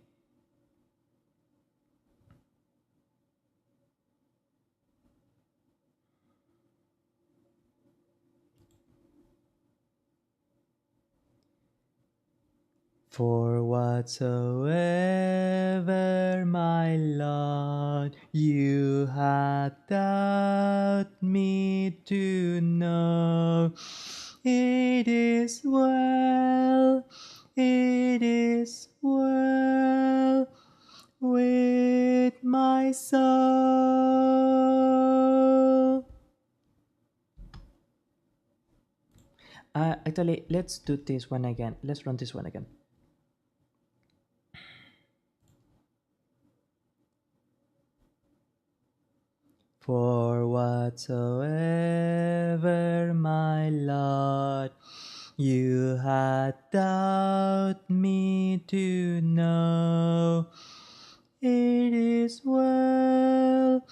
For whatsoever, my Lord, you had taught me to know, it is well, it is well with my soul. Actually, let's do this one again. Let's run this one again. For whatsoever my lot you had taught me to know, it is well,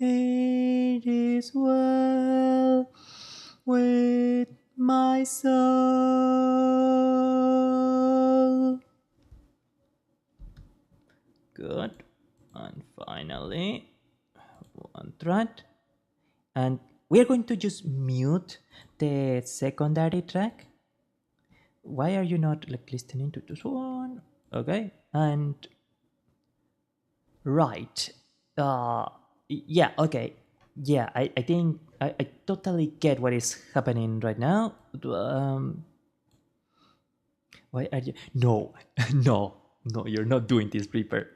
it is well with my soul. Good. And finally, one thread. And we are going to just mute the secondary track. Why are you not like listening to this one? Okay. And right. Uh yeah, okay. Yeah, I think I totally get what is happening right now. Why are you no no, you're not doing this, Reaper.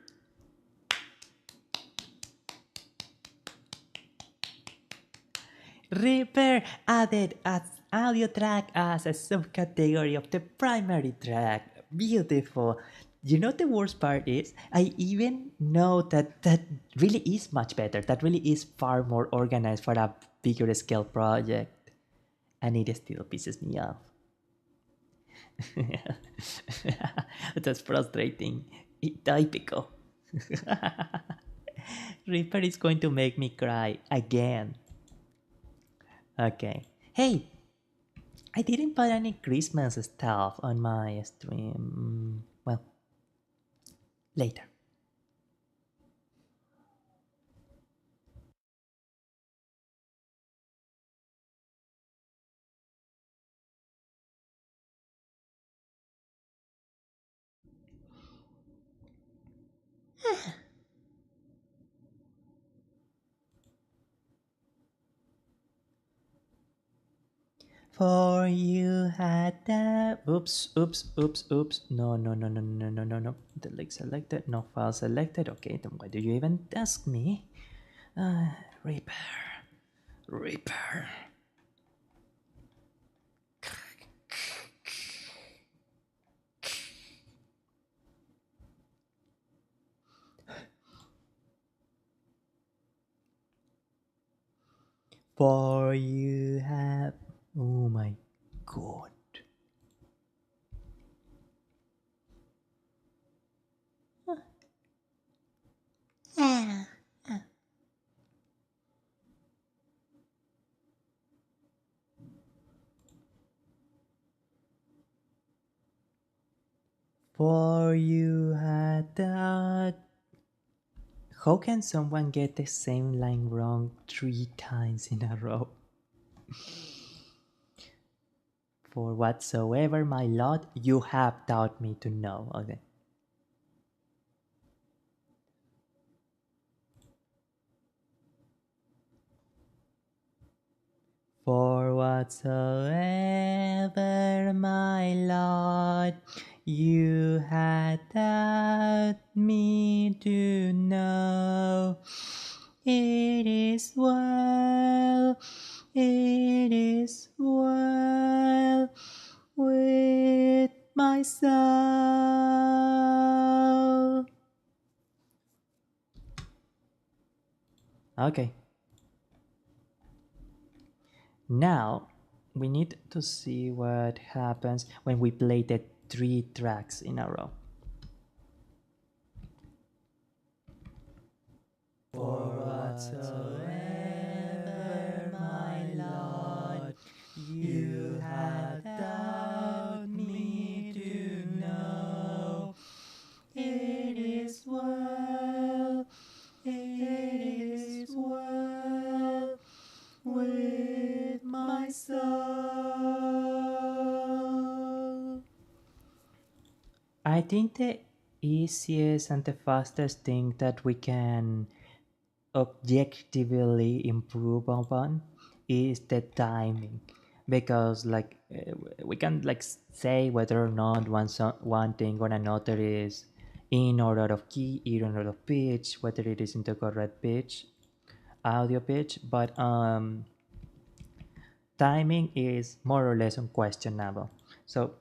Reaper added as audio track as a subcategory of the primary track. Beautiful. You know the worst part is I even know that really is much better. That really is far more organized for a bigger scale project. And it still pisses me off. That's frustrating. Typical. Reaper is going to make me cry again. Okay. Hey, I didn't put any Christmas stuff on my stream. Well, later. For you had that. Oops. No, no, no, no, no, no, no, no. Delete selected, no file selected. Okay, then why do you even ask me? Repair. Repair. For you have. Oh my god. For you had that. How can someone get the same line wrong 3 times in a row? For whatsoever my lot you have taught me to know. Okay. For whatsoever my lot you had taught me to know, it is well, it is well with my soul. Okay. Now we need to see what happens when we play the 3 tracks in a row. For whatsoever my Lord you have taught me to know, it is well, it is well with my soul. I think the easiest and the fastest thing that we can objectively improve upon is the timing, because we can say whether or not one thing or another is in order of key, in order of pitch, whether it is in the correct pitch, audio pitch, but timing is more or less unquestionable. So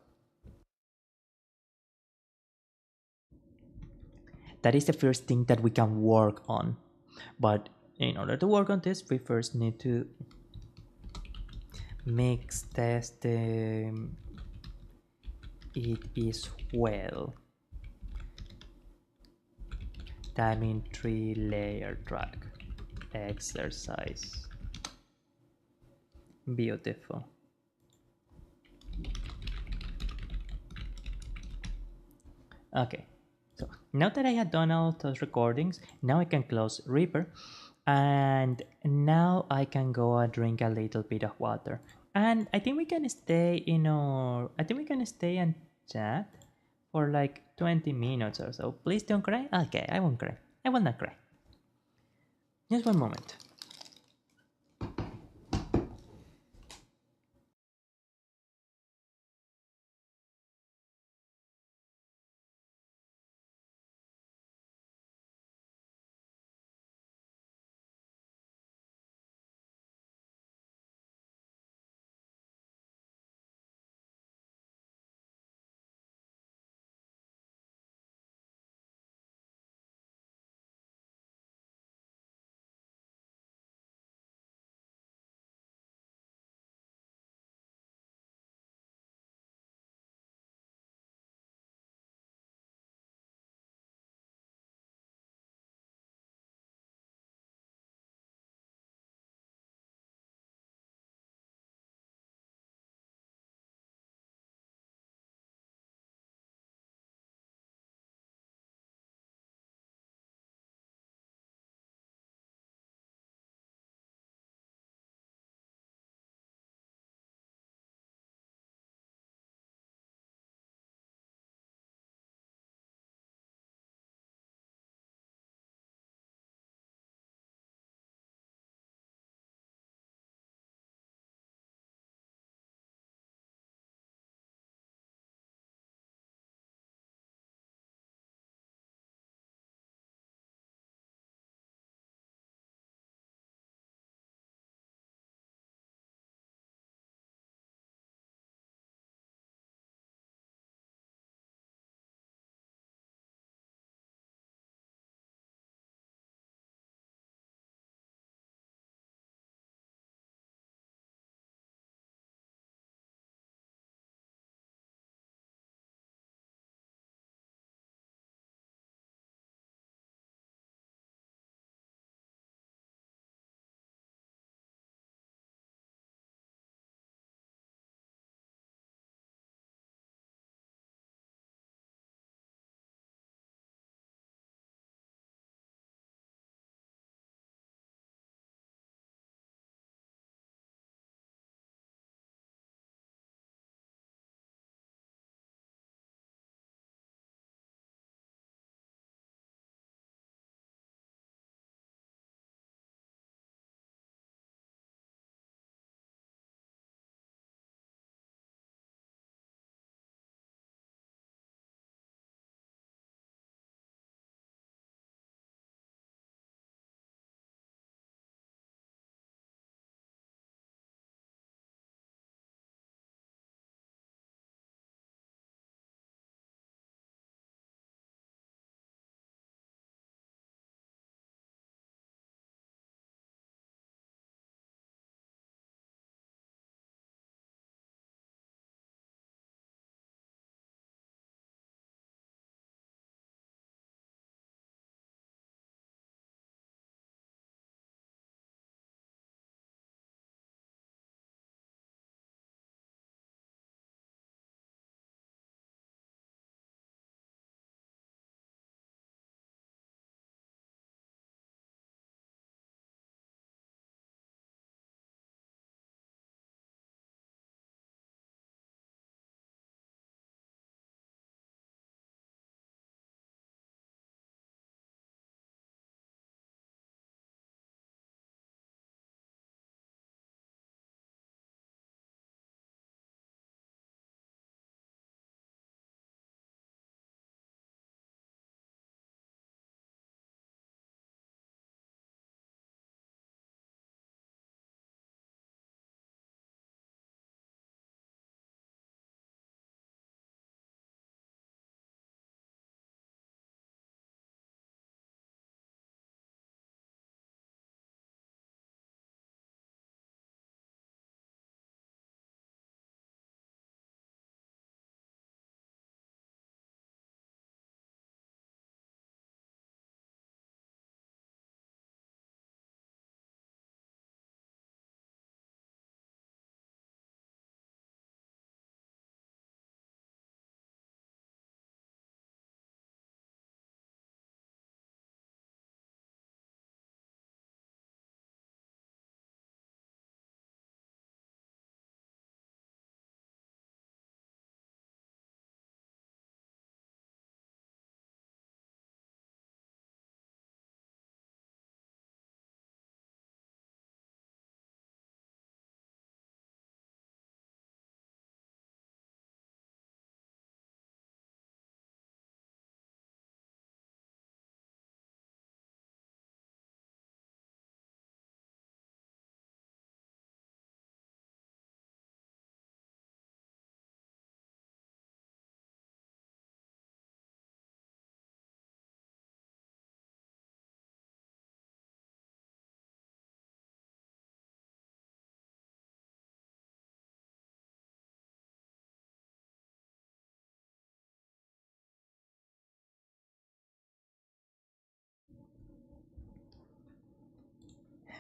that is the first thing that we can work on. But In order to work on this, we first need to mix test it is well. Timing 3-layer track. Exercise. Beautiful. Okay, so now that I have done all those recordings, now I can close Reaper, and now I can go and drink a little bit of water. And I think we can stay in our, I think we can stay and chat for like 20 minutes or so. Please don't cry. Okay, I won't cry. I will not cry. Just one moment.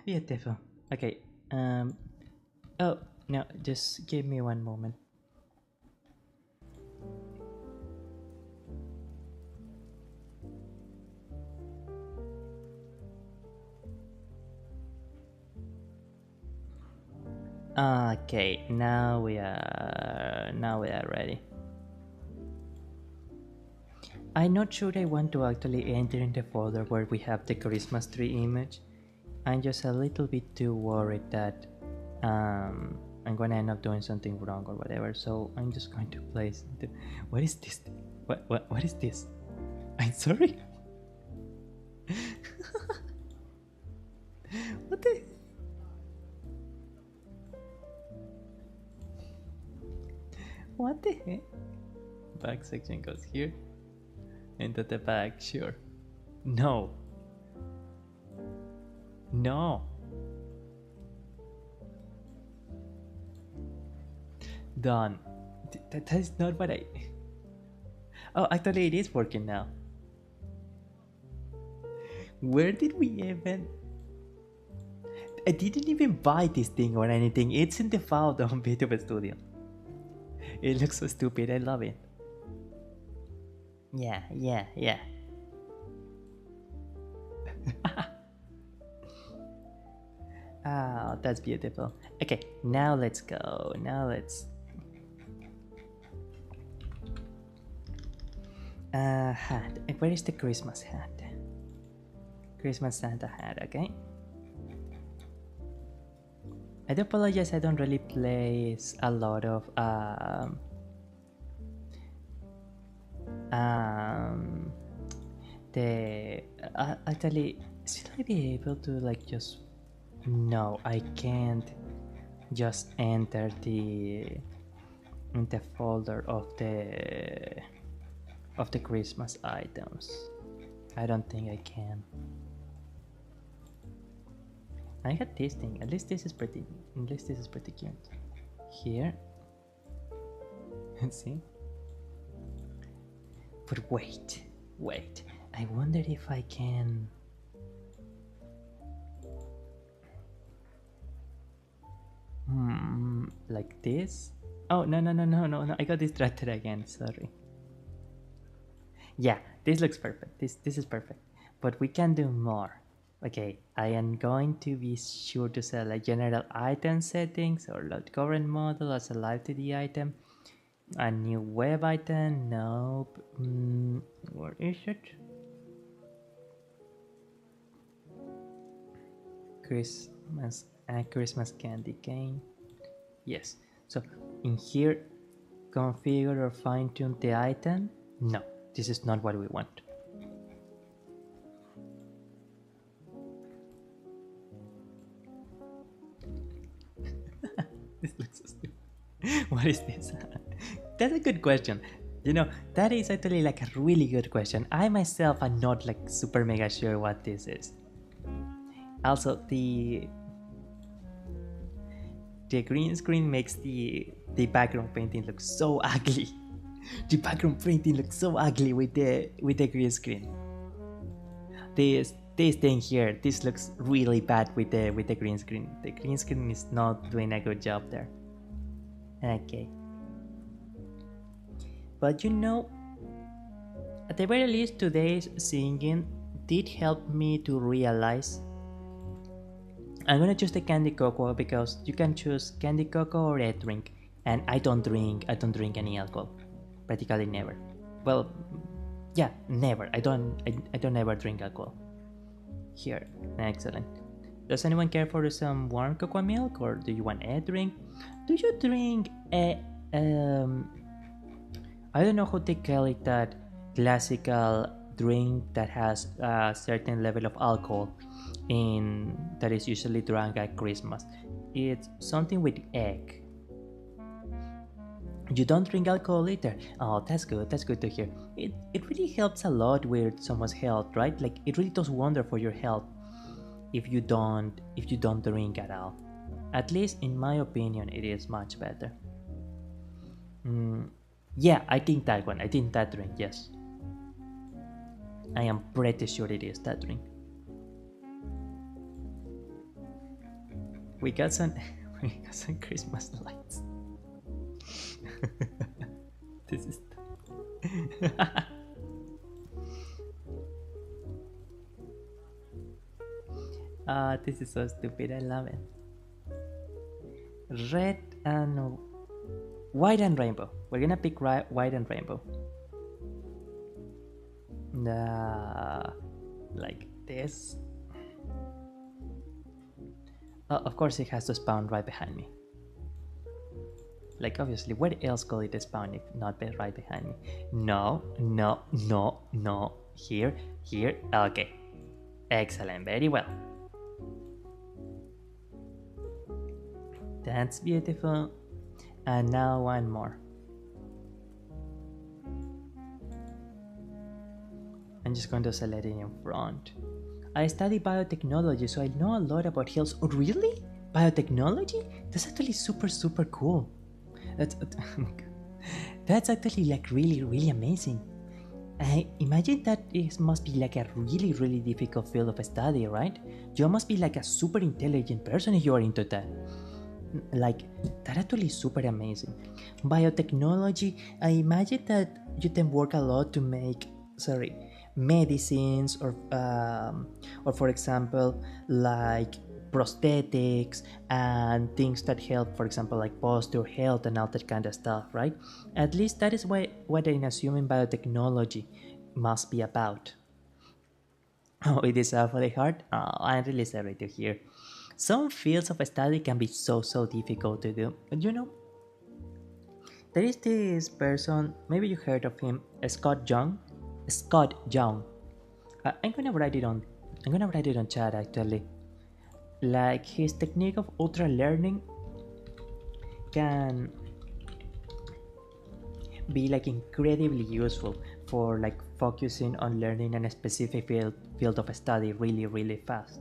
beautiful. Okay. Oh no, just give me one moment. Okay, now we are ready. I'm not sure I want to actually enter in the folder where we have the Christmas tree image. I'm just a little bit too worried that I'm gonna end up doing something wrong or whatever. So I'm just going to place the. What is this? What is this? I'm sorry. What the? What the heck? Back section goes here. Into the back, sure. No. No. Done. That is not what I. Oh, actually, it is working now. Where did we even. I didn't even buy this thing or anything. It's in the file on Vtuber Studio. It looks so stupid. I love it. Yeah. Oh, that's beautiful. Okay, now let's go. Hat. Where is the Christmas hat? Christmas Santa hat, okay? I do apologize, I don't really place a lot of the actually should I be able to like just no, I can't just enter the in the folder of the Christmas items. I don't think I can. I got this thing. At least this is pretty cute. Here. Let's see. But wait. I wonder if I can. Like this? Oh no! I got distracted again. Sorry. Yeah, this looks perfect. This is perfect. But we can do more. Okay, I am going to be sure to select general item settings or load current model as a live 2D item. A new web item, nope. Where is it? Christmas candy cane. Yes, so in here, configure or fine tune the item. No, this is not what we want. This looks so stupid. What is this? That's a good question. You know, that is actually like a really good question. I myself am not like super mega sure what this is. Also, the green screen makes the background painting look so ugly. The background painting looks so ugly with the green screen. This thing here, this looks really bad with the green screen. The green screen is not doing a good job there. Okay. But you know, at the very least today's singing did help me to realize I'm gonna choose the candy cocoa because you can choose candy cocoa or a drink, and I don't drink any alcohol, practically never. Well, yeah, never. I don't ever drink alcohol. Here, excellent. Does anyone care for some warm cocoa milk, or do you want a drink? Do you drink a I don't know how they call it, that classical drink that has a certain level of alcohol in that is usually drunk at Christmas. It's something with egg. You don't drink alcohol either. Oh, that's good to hear. It really helps a lot with someone's health, right? Like it really does wonder for your health if you don't drink at all. At least in my opinion, it is much better. Yeah, I think that one. I think that drink, yes. I am pretty sure it is that drink. We got some we got some Christmas lights. This is this is so stupid. I love it. Red and white and rainbow. We're gonna pick white and rainbow. Like this. Of course, it has to spawn right behind me. Like, obviously, where else could it spawn if not right behind me? No, no, no, no. Here, here. Okay. Excellent. Very well. That's beautiful. And now one more. I'm just going to select it in front. I study biotechnology, so I know a lot about health. Oh, really? Biotechnology? That's actually super cool. That's oh my God. That's actually like really amazing. I imagine that it must be like a really difficult field of study, right? You must be like a super intelligent person if you are into that. Like, that actually super amazing. Biotechnology, I imagine that you can work a lot to make medicines or for example like prosthetics and things that help, for example, like posture health and all that kind of stuff, right? At least that is what I'm assuming biotechnology must be about. Oh, it is awfully hard. Oh, I'm really sorry to hear. Some fields of study can be so difficult to do. But there is this person, maybe you heard of him, Scott Young. Scott Young. I'm gonna write it on. I'm gonna write it on chat actually. Like, his technique of ultra learning can be like incredibly useful for like focusing on learning in a specific field of study really fast.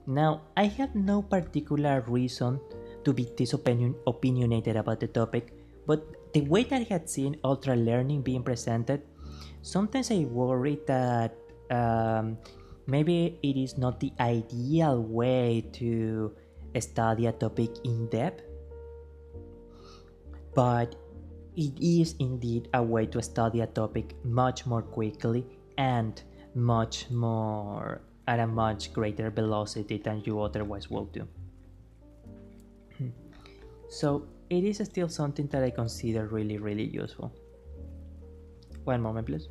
Now, I have no particular reason to be this opinionated about the topic, but the way that I had seen ultra learning being presented, sometimes I worry that maybe it is not the ideal way to study a topic in depth, but it is indeed a way to study a topic much more quickly and much more at a much greater velocity than you otherwise would do. So it is still something that I consider really useful. One moment, please.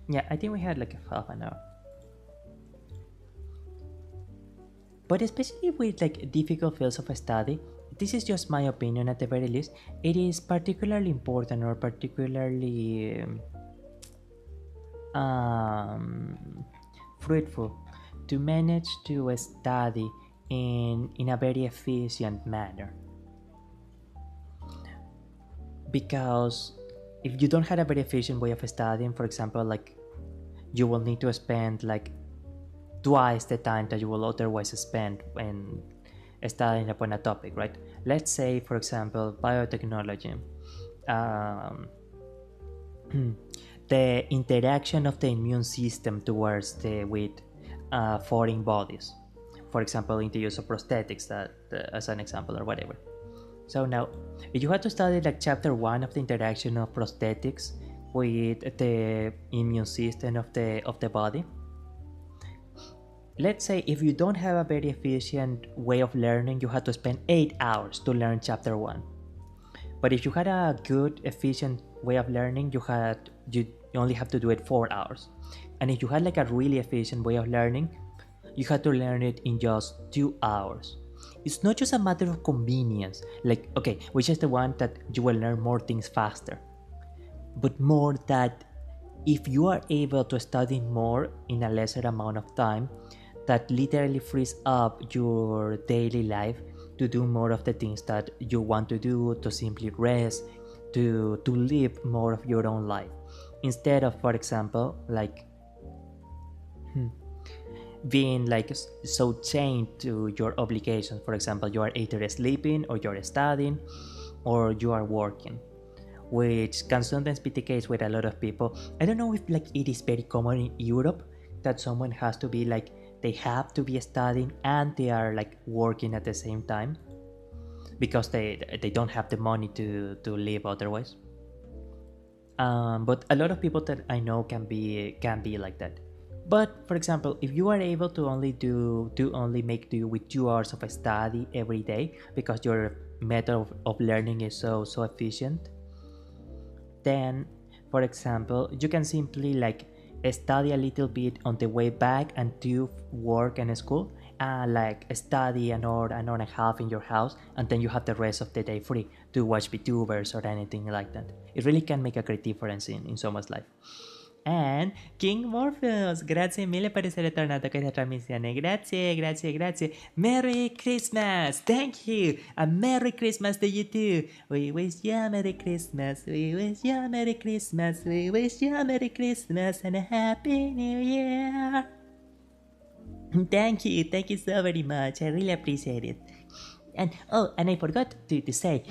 Yeah, I think we had like a half an hour. But especially with like difficult fields of study, this is just my opinion at the very least, it is particularly important or particularly fruitful to manage to study in a very efficient manner. Because if you don't have a very efficient way of studying, for example, like you will need to spend like twice the time that you will otherwise spend when studying upon a topic, right? Let's say, for example, biotechnology. The interaction of the immune system towards with foreign bodies, for example, in the use of prosthetics, that as an example or whatever. So now, if you had to study like chapter 1 of the interaction of prosthetics with the immune system of the body, let's say if you don't have a very efficient way of learning, you had to spend 8 hours to learn chapter 1. But if you had a good efficient way of learning, you only have to do it 4 hours. And if you had like a really efficient way of learning, you had to learn it in just 2 hours. It's not just a matter of convenience, like, okay, which is the one that you will learn more things faster, but more that if you are able to study more in a lesser amount of time, that literally frees up your daily life to do more of the things that you want to do, to simply rest, to live more of your own life. Instead of, for example, like being like so chained to your obligations. For example, you are either sleeping or you're studying or you are working, which can sometimes be the case with a lot of people. I don't know if like it is very common in Europe that someone has to be like they have to be studying and they are like working at the same time because they don't have the money to live otherwise. But a lot of people that I know can be like that. But for example, if you are able to only make do with 2 hours of study every day because your method of learning is so efficient, then for example you can simply like study a little bit on the way back and do work and school, and like study an hour and a half in your house, and then you have the rest of the day free to watch VTubers or anything like that. It really can make a great difference in someone's life. And King Morpheus, grazie mille per essere tornato a questa trasmissione. Grazie, grazie, grazie. Merry Christmas! Thank you! A Merry Christmas to you too! We wish you a Merry Christmas. We wish you a Merry Christmas. We wish you a Merry Christmas and a Happy New Year! Thank you. Thank you so very much. I really appreciate it. And oh, and I forgot to say,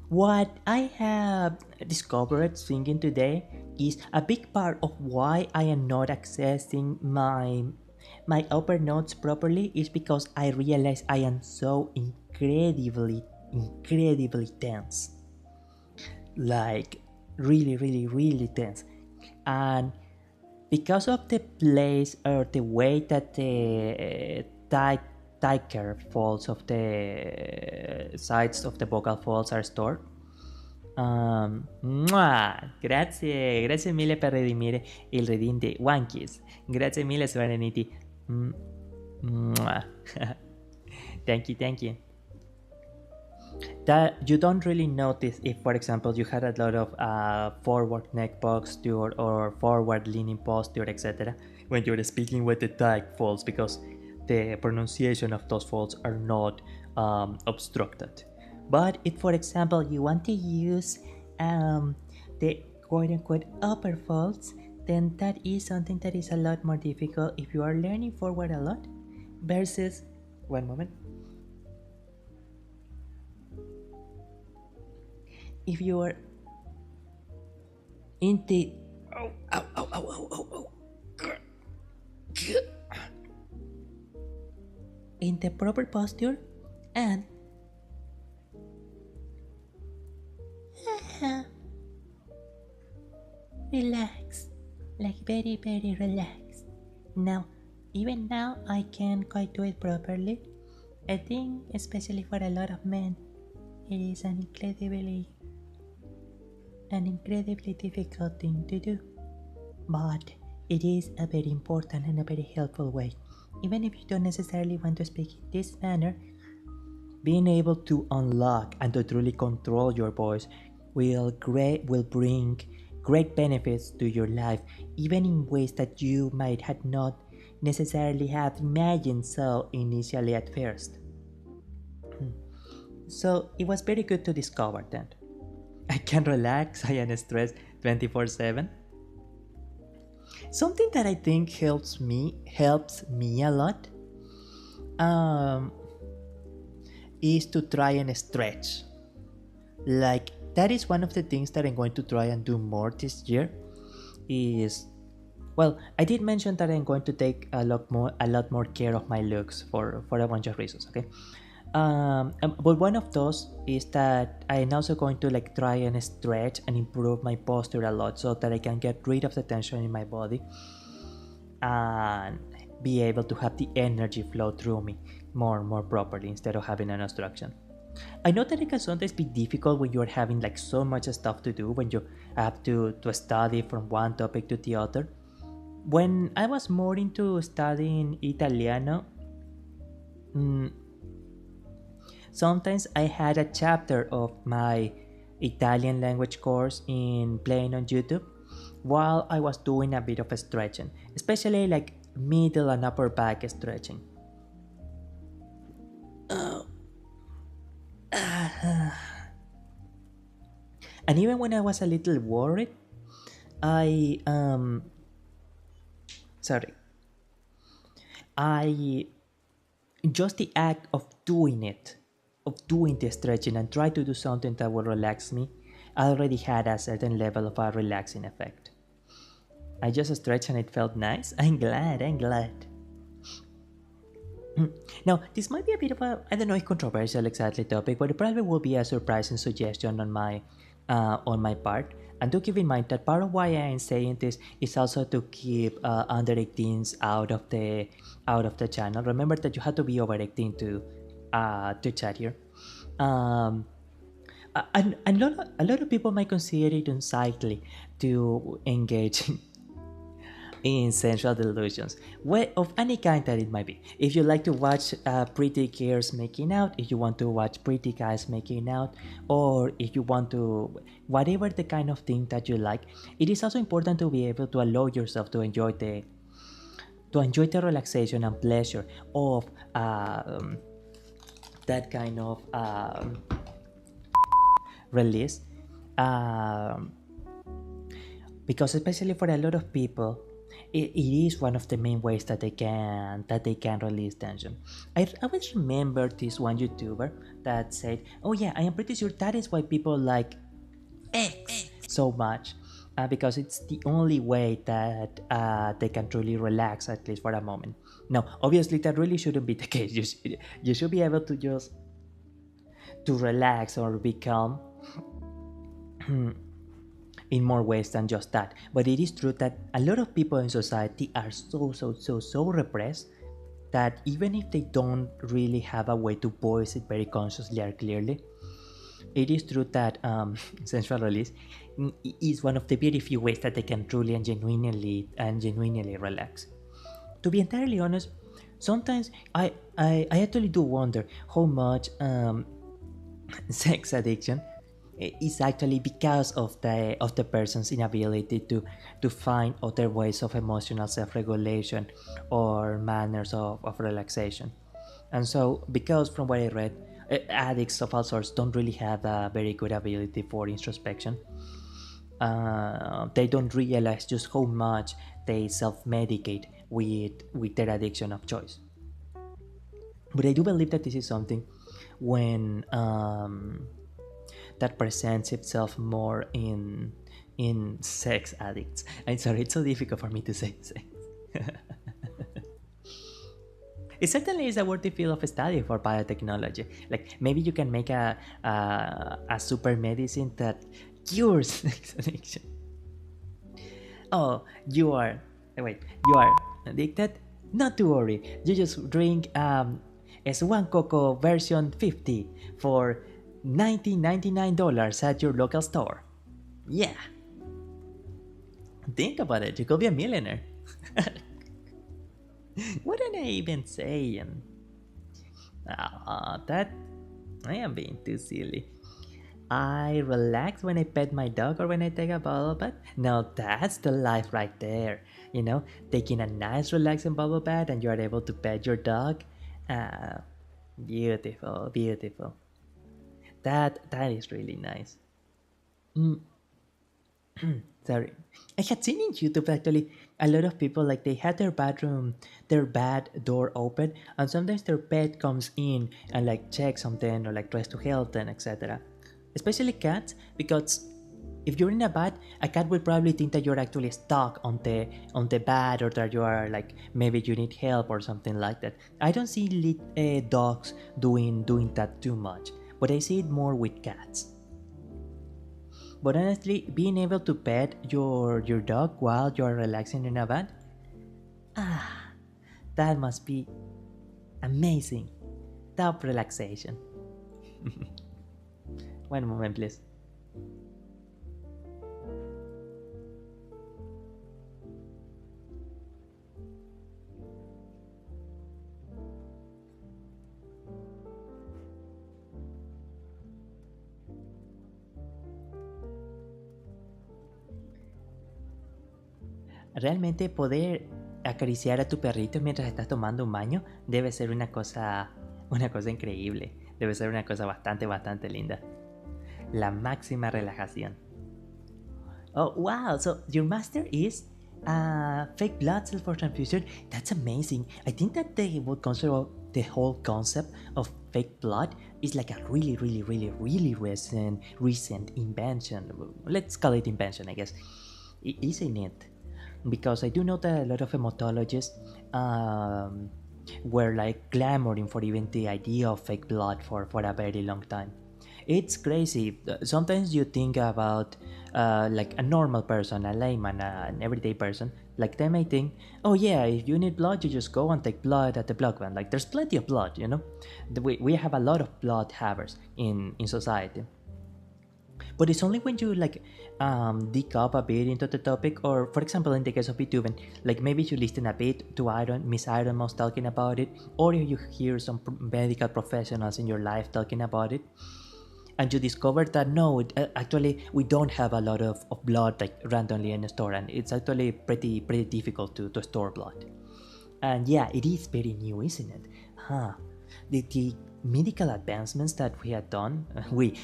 what I have discovered singing today is a big part of why I am not accessing my upper notes properly is because I realize I am so incredibly tense. Like really tense. And because of the place or the way that the tighter folds of the sides of the vocal folds are stored. Grazie, grazie mille per redimere il redeem di One Kiss. Grazie mille Serenity. Thank you. That you don't really notice if, for example, you had a lot of forward neck posture or forward leaning posture, etc. when you're speaking with the tight folds, because the pronunciation of those folds are not obstructed. But if, for example, you want to use the quote-unquote upper folds, then that is something that is a lot more difficult if you are learning forward a lot versus, one moment, if you are in the in the proper posture and relax, like very relaxed. Now, even now, I can't quite do it properly. I think, especially for a lot of men, it is an incredibly difficult thing to do. But it is a very important and a very helpful way. Even if you don't necessarily want to speak in this manner, being able to unlock and to truly control your voice will bring great benefits to your life, even in ways that you might have not necessarily have imagined so initially at first. So it was very good to discover that I can relax, I am stressed 24/7. Something that I think helps me a lot is to try and stretch. Like, that is one of the things that I'm going to try and do more this year. Is, well, I did mention that I'm going to take a lot more care of my looks for a bunch of reasons. Okay, but one of those is that I'm also going to like try and stretch and improve my posture a lot so that I can get rid of the tension in my body and be able to have the energy flow through me more properly instead of having an obstruction. I know that it can sometimes be difficult when you're having like so much stuff to do, when you have to study from one topic to the other. When I was more into studying Italiano, sometimes I had a chapter of my Italian language course in playing on YouTube while I was doing a bit of stretching, especially like middle and upper back stretching. And even when I was a little worried, I Sorry. I just the act of doing it, of doing the stretching and try to do something that will relax me, I already had a certain level of a relaxing effect. I just stretched and it felt nice. I'm glad, I'm glad. Now, this might be a bit of a, I don't know if controversial exactly topic, but it probably will be a surprising suggestion on my part. And do keep in mind that part of why I am saying this is also to keep under 18s out of the channel. Remember that you have to be over 18 to chat here. Um, a lot of people might consider it unsightly to engage in sensual delusions, of any kind that it might be. If you like to watch pretty girls making out, if you want to watch pretty guys making out, or if you want to, whatever the kind of thing that you like, it is also important to be able to allow yourself to enjoy the relaxation and pleasure of that kind of release. Um, because especially for a lot of people, it is one of the main ways that they can release tension. I always remember this one YouTuber that said, "Oh yeah, I am pretty sure that is why people like X so much, because it's the only way that they can truly relax, at least for a moment." Now, obviously, that really shouldn't be the case. You should be able to just to relax or be calm in more ways than just that. But it is true that a lot of people in society are so repressed that even if they don't really have a way to voice it very consciously or clearly, it is true that sensual release is one of the very few ways that they can truly and genuinely relax. To be entirely honest, sometimes I actually do wonder how much sex addiction is actually because of the person's inability to find other ways of emotional self-regulation or manners of relaxation. And so, because from what I read, addicts of all sorts don't really have a very good ability for introspection. They don't realize just how much they self-medicate with their addiction of choice. But I do believe that this is something when that presents itself more in sex addicts. I'm sorry, it's so difficult for me to say sex. It certainly is a worthy field of study for biotechnology. Like maybe you can make a super medicine that cures sex addiction. Oh, you are addicted? Not to worry. You just drink S1 Coco version 50 for $19.99 at your local store. Yeah, think about it. You could be a millionaire. What am I even saying? That I am being too silly. I relax when I pet my dog or when I take a bubble bath. Now that's the life right there. You know, taking a nice relaxing bubble bath and you are able to pet your dog. Ah, beautiful, beautiful. That is really nice. Mm, sorry. I had seen in YouTube actually a lot of people like they had their bed door open, and sometimes their pet comes in and like checks something or like tries to help them, etc. Especially cats, because if you're in a bed, a cat will probably think that you're actually stuck on the bed or that you are like maybe you need help or something like that. I don't see dogs doing that too much, but I see it more with cats. But honestly, being able to pet your dog while you're relaxing in a bed, ah, that must be amazing. Top relaxation. One moment, please. Realmente poder acariciar a tu perrito mientras estás tomando un baño debe ser una cosa increíble. Debe ser una cosa bastante linda. La máxima relajación. Oh, wow. So your master is Fake blood cell for transfusion, that's amazing. I think that they would consider the whole concept of fake blood is like a really recent invention. Let's call it invention, I guess. Isn't it? Because I do know that a lot of hematologists were like clamoring for even the idea of fake blood for a very long time. It's crazy. Sometimes you think about like a normal person, a layman, an everyday person. Like they may think, oh yeah, if you need blood, you just go and take blood at the blood bank. Like there's plenty of blood, you know. We have a lot of blood havers in society. But it's only when you like dig up a bit into the topic, or for example, in the case of Vtuber, like maybe you listen a bit to Miss Iron Mouse talking about it, or you hear some medical professionals in your life talking about it, and you discover that no, actually we don't have a lot of blood like randomly in a store, and it's actually pretty difficult to store blood. And yeah, it is very new, isn't it? Huh. The medical advancements that we have done,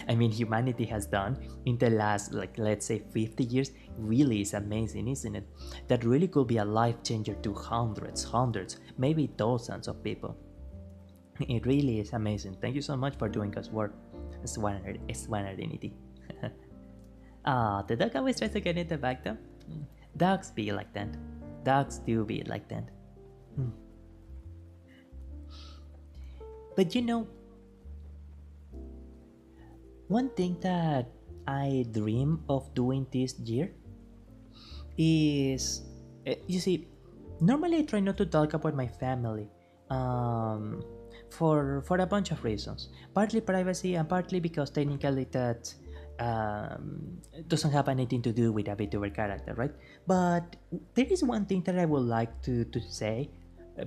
I mean humanity has done in the last, like, let's say 50 years, really is amazing, isn't it? That really could be a life changer to hundreds, maybe thousands of people. It really is amazing. Thank you so much for doing God's work. It's one eternity. Ah, the dog always tries to get in the back though. Dogs be like that. Dogs do be like that. But you know, one thing that I dream of doing this year is, you see, normally I try not to talk about my family, for a bunch of reasons. Partly privacy, and partly because technically that doesn't have anything to do with a VTuber character, right? But there is one thing that I would like to say.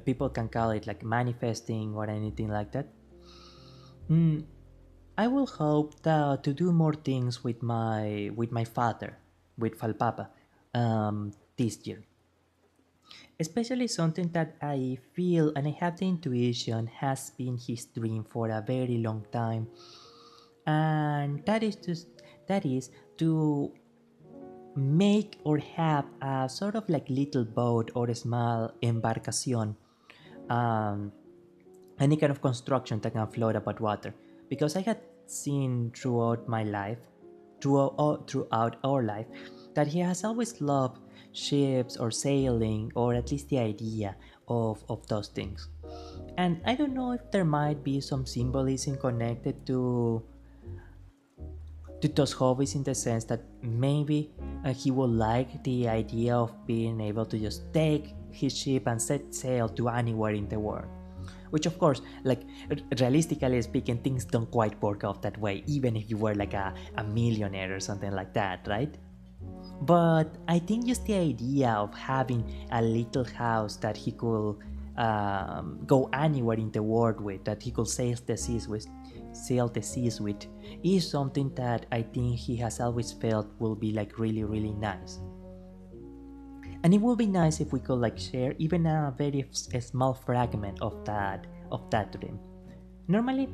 People can call it like manifesting or anything like that. I will hope to do more things with my father, with Falpapa, this year. Especially something that I feel and I have the intuition has been his dream for a very long time, and that is to make or have a sort of like little boat or a small embarcacion, um, any kind of construction that can float above water. Because I had seen throughout my life, throughout our life, that he has always loved ships or sailing, or at least the idea of those things. And I don't know if there might be some symbolism connected to those hobbies, in the sense that maybe he would like the idea of being able to just take his ship and set sail to anywhere in the world. Which, of course, like realistically speaking, things don't quite work out that way, even if you were like a millionaire or something like that, right? But I think just the idea of having a little house that he could go anywhere in the world with, that he could sail the seas with, is something that I think he has always felt will be like really nice. And it would be nice if we could like share even a very small fragment of that dream. Normally,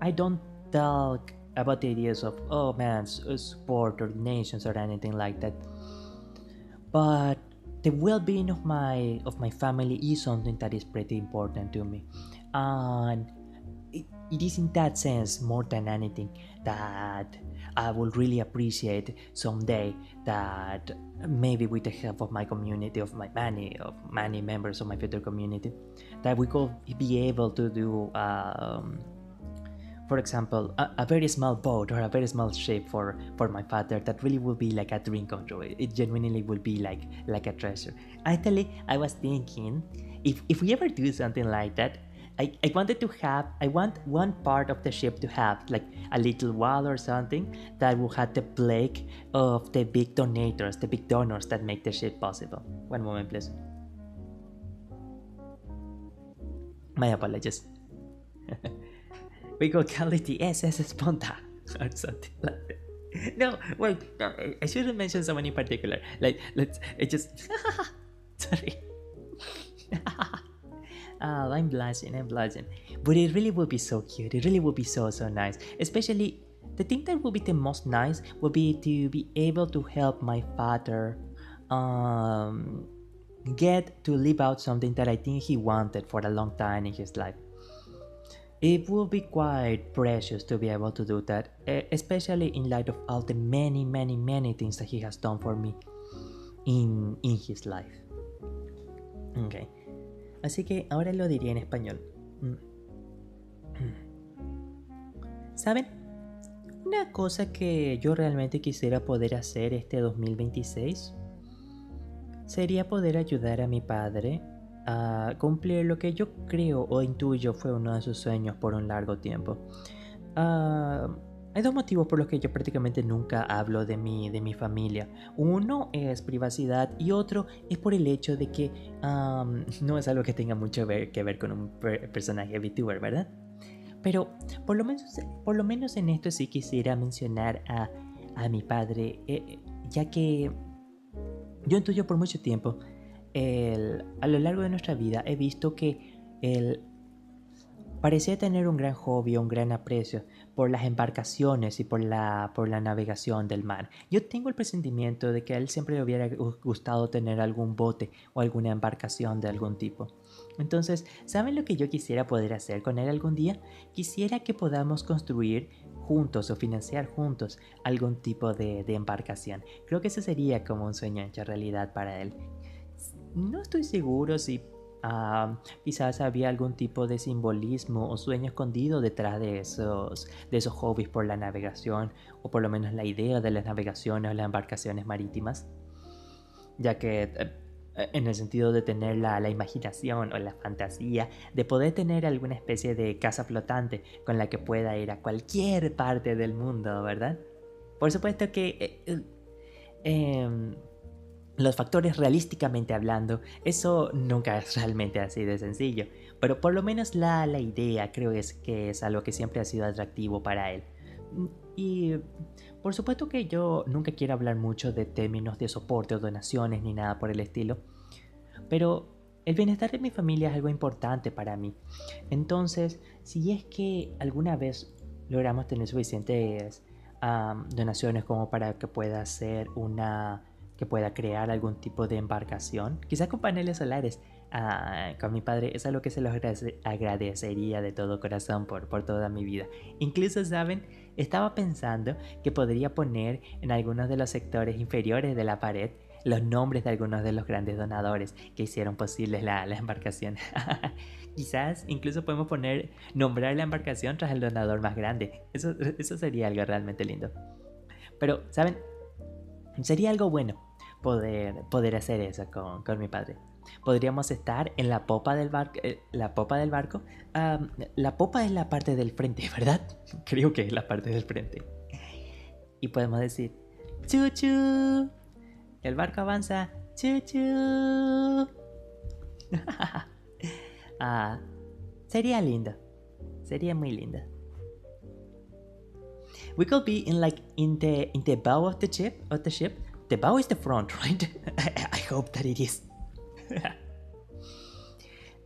I don't talk about the ideas of, oh man, sport or donations or anything like that. But the well-being of my family is something that is pretty important to me, and it is in that sense, more than anything, that I will really appreciate someday that maybe with the help of my community, of many members of my future community, that we could be able to do, for example, a very small boat or a very small ship for my father. That really will be like a dream come true. It genuinely will be like a treasure. Actually, I was thinking, if we ever do something like that, I want one part of the ship to have like a little wall or something that will have the plaque of the big donors that make the ship possible. One moment, please. My apologies. We could call it the SS Sponta or something like that. No, wait, no, I shouldn't mention someone in particular. Like, it just, sorry. Oh, I'm blushing. But it really would be so cute. It really would be so nice. Especially, the thing that would be the most nice would be to be able to help my father, um, get to live out something that I think he wanted for a long time in his life. It will be quite precious to be able to do that, especially in light of all the many things that he has done for me in his life. Okay. Así que ahora lo diría en español. ¿Saben? Una cosa que yo realmente quisiera poder hacer este 2026 sería poder ayudar a mi padre a cumplir lo que yo creo o intuyo fue uno de sus sueños por un largo tiempo. Hay dos motivos por los que yo prácticamente nunca hablo de mi familia. Uno es privacidad y otro es por el hecho de que no es algo que tenga mucho que ver con un personaje Vtuber, ¿verdad? Pero por lo menos en esto sí quisiera mencionar a mi padre, ya que yo intuyo por mucho tiempo, a lo largo de nuestra vida he visto que él parecía tener un gran hobby, un gran aprecio por las embarcaciones y por la navegación del mar. Yo tengo el presentimiento de que a él siempre le hubiera gustado tener algún bote o alguna embarcación de algún tipo. Entonces, ¿saben lo que yo quisiera poder hacer con él algún día? Quisiera que podamos construir juntos o financiar juntos algún tipo de embarcación. Creo que ese sería como un sueño hecho realidad para él. No estoy seguro si quizás había algún tipo de simbolismo o sueño escondido detrás de esos hobbies por la navegación, o por lo menos la idea de las navegaciones o las embarcaciones marítimas, ya que en el sentido de tener la imaginación o la fantasía de poder tener alguna especie de casa flotante con la que pueda ir a cualquier parte del mundo, ¿verdad? Por supuesto que los factores realísticamente hablando, eso nunca es realmente así de sencillo, pero por lo menos la idea creo que es algo que siempre ha sido atractivo para él. Y por supuesto que yo nunca quiero hablar mucho de términos de soporte o donaciones ni nada por el estilo, pero el bienestar de mi familia es algo importante para mí. Entonces, si es que alguna vez logramos tener suficientes donaciones como para que pueda que pueda crear algún tipo de embarcación, quizás con paneles solares, con mi padre, es algo que se los agradecería de todo corazón por toda mi vida. Incluso, ¿saben? Estaba pensando que podría poner en algunos de los sectores inferiores de la pared los nombres de algunos de los grandes donadores que hicieron posible la embarcación. Quizás incluso podemos nombrar la embarcación tras el donador más grande. Eso sería algo realmente lindo. Pero, ¿saben? Sería algo bueno poder hacer eso con mi padre. Podríamos estar en la popa del barco. La popa es la parte del frente, ¿verdad? Creo que es la parte del frente. Y podemos decir: ¡Chuchu! El barco avanza. ¡Chuchu! Sería lindo. Sería muy lindo. We could be in the bow of the ship. The bow is the front, right? I hope that it is.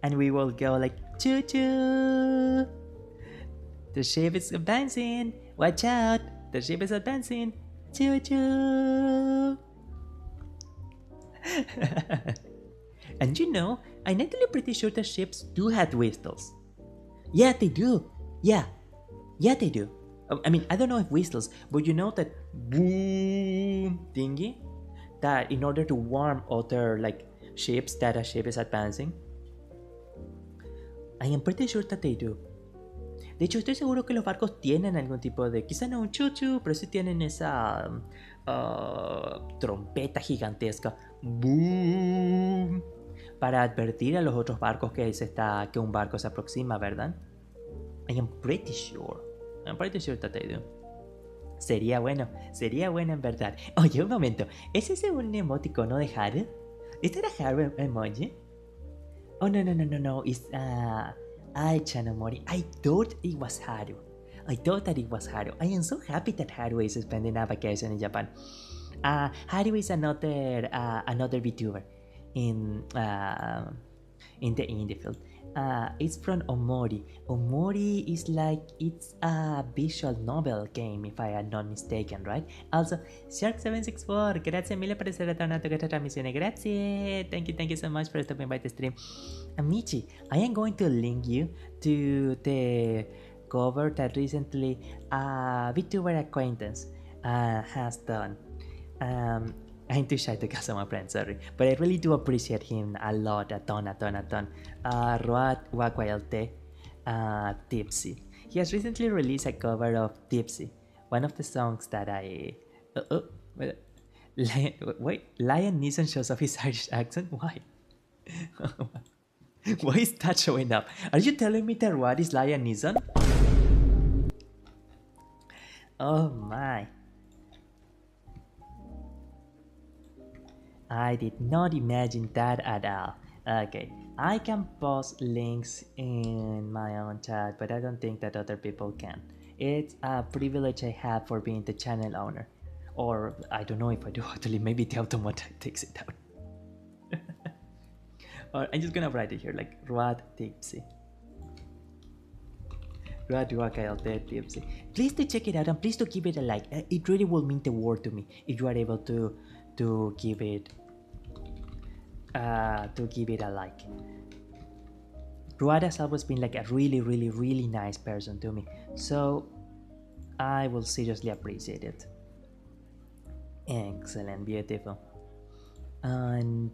And we will go like choo choo. The ship is advancing. Watch out! The ship is advancing. Choo choo. And you know, I'm actually pretty sure the ships do have whistles. Yeah, they do. Yeah, they do. I mean, I don't know if whistles, but you know that boom thingy that in order to warn other ships that a ship is advancing. I am pretty sure that they do. De hecho, estoy seguro que los barcos tienen algún tipo de, quizá no un chuchu, pero sí tienen esa trompeta gigantesca, boom, para advertir a los otros barcos que un barco se aproxima, ¿verdad? I am pretty sure that they do. Sería bueno en verdad. Oye, un momento, ¿es ese un emoticono de Haru? ¿Es that a Haru emoji? Oh, no, it's Chanomori. I thought it was Haru. I am so happy that Haru is spending a vacation in Japan. Haru is another VTuber in the indie field. It's from Omori. Omori is like it's a visual novel game, if I am not mistaken, right? Also, Shark764, grazie mille per essere tornato a questa trasmissione. Grazie. Thank you so much for stopping by the stream. Amici, I am going to link you to the cover that recently a Vtuber acquaintance has done. I'm too shy to call someone friend, sorry. But I really do appreciate him a lot, a ton. Roat Wakwayalte, Tipsy. He has recently released a cover of Tipsy, one of the songs that I... wait, Lion Neeson shows off his Irish accent? Why? Why is that showing up? Are you telling me that Roat is Lion Neeson? Oh my. I did not imagine that at all. Okay, I can post links in my own chat, but I don't think that other people can. It's a privilege I have for being the channel owner. Or I don't know if I do actually, maybe the automatic takes it out. Or I'm just gonna write it here like Ruad Tipsy. Tipsy. Please do check it out and please do give it a like. It really will mean the world to me if you are able to give it a like. Ruad has always been like a really nice person to me, so I will seriously appreciate it. Excellent, beautiful. And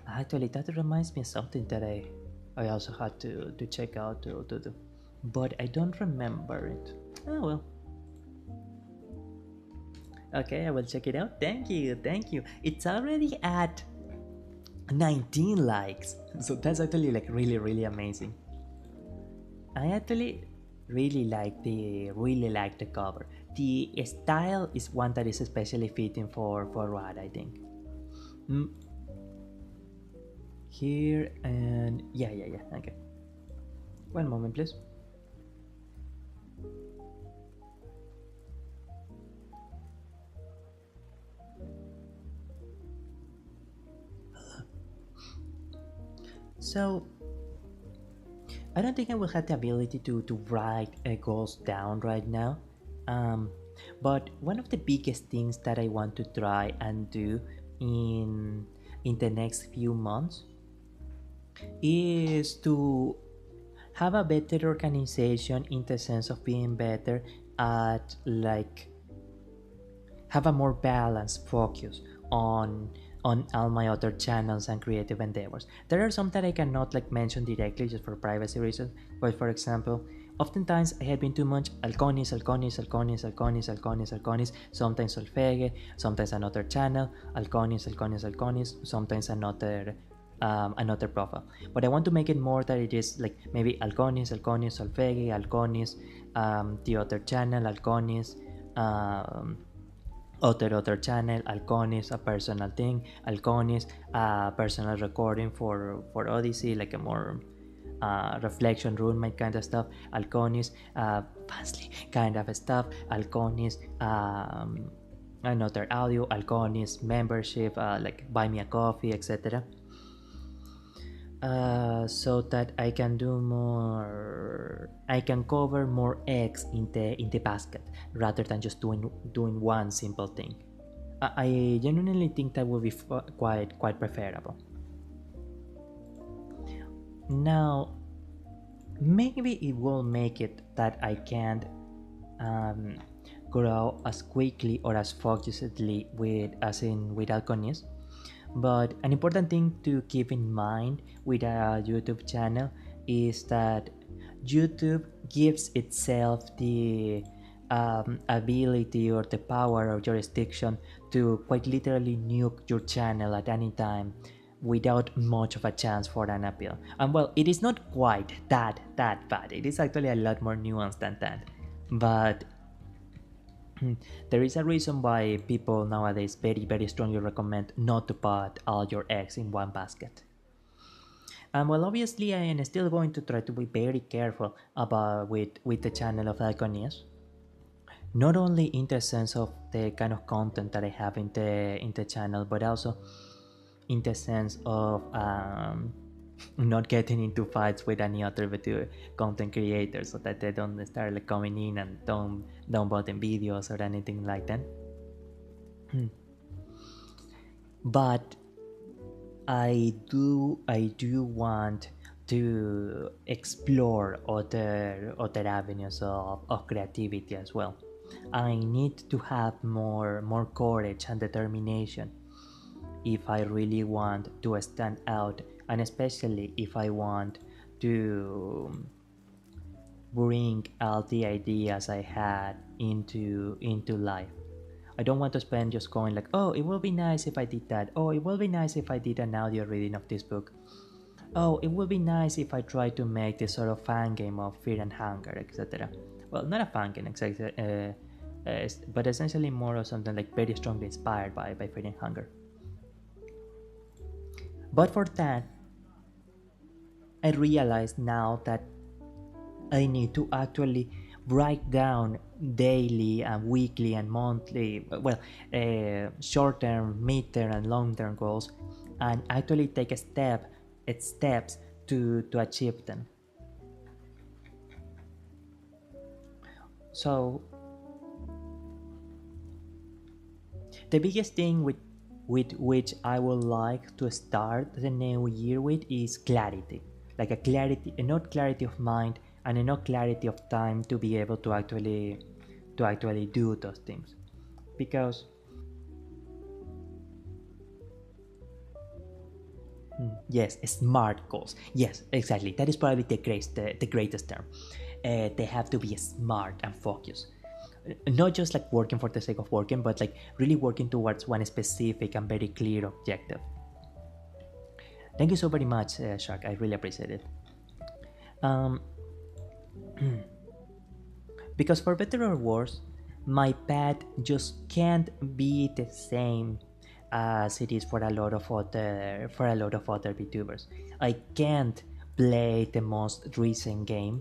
actually that reminds me of something that I also had to check out to do, but I don't remember it. Oh well. Okay, I will check it out. Thank you. It's already at 19 likes, so that's actually like really amazing. I actually really like the cover. The style is one that is especially fitting for Rad, I think. Here and yeah, okay. One moment, please. So I don't think I will have the ability to write goals down right now. But one of the biggest things that I want to try and do in the next few months is to have a better organization in the sense of being better at like have a more balanced focus on all my other channels and creative endeavors. There are some that I cannot like mention directly just for privacy reasons, but for example, oftentimes I have been too much Alconis, sometimes Solfege, sometimes another channel, Alconis, sometimes another profile. But I want to make it more that it is like maybe Alconis, Solfege, Alconis, the other channel, Alconis, other channel, Alconis, a personal thing, Alconis, a personal recording for Odyssey, like a more reflection room, my kind of stuff, Alconis, fancy kind of stuff, Alconis, another audio, Alconis, membership, like buy me a coffee, etc. So that I can do more, I can cover more eggs in the basket rather than just doing one simple thing. I genuinely think that would be quite preferable. Now, maybe it will make it that I can't grow as quickly or as focusedly with Alconis. But an important thing to keep in mind with a YouTube channel is that YouTube gives itself the ability or the power or jurisdiction to quite literally nuke your channel at any time without much of a chance for an appeal. And well, it is not quite that bad. It is actually a lot more nuanced than that. But there is a reason why people nowadays very strongly recommend not to put all your eggs in one basket. And well, obviously I am still going to try to be very careful about with the channel of Alconius. Not only in the sense of the kind of content that I have in the channel, but also in the sense of not getting into fights with any other video content creators, so that they don't start like coming in and don't button videos or anything like that. But I do want to explore other avenues of creativity as well. I need to have more courage and determination if I really want to stand out, and especially if I want to bring all the ideas I had into life. I don't want to spend just going like, oh, it will be nice if I did that. Oh, it will be nice if I did an audio reading of this book. Oh, it would be nice if I try to make this sort of fan game of Fear and Hunger, etc. Well, not a fan game, exactly, but essentially more of something like very strongly inspired by Fear and Hunger. But for that, I realize now that I need to actually write down daily and weekly and monthly, well, short term, mid term, and long term goals, and actually take steps to achieve them. So the biggest thing with which I would like to start the new year with is clarity. Like a clarity, enough clarity of mind and enough clarity of time to be able to actually do those things. Because yes, smart goals. Yes, exactly. That is probably the greatest term. They have to be smart and focused. Not just like working for the sake of working, but like really working towards one specific and very clear objective. Thank you so very much, Shark. I really appreciate it. Um, because for better or worse, my path just can't be the same as it is for a lot of other VTubers. I can't play the most recent game,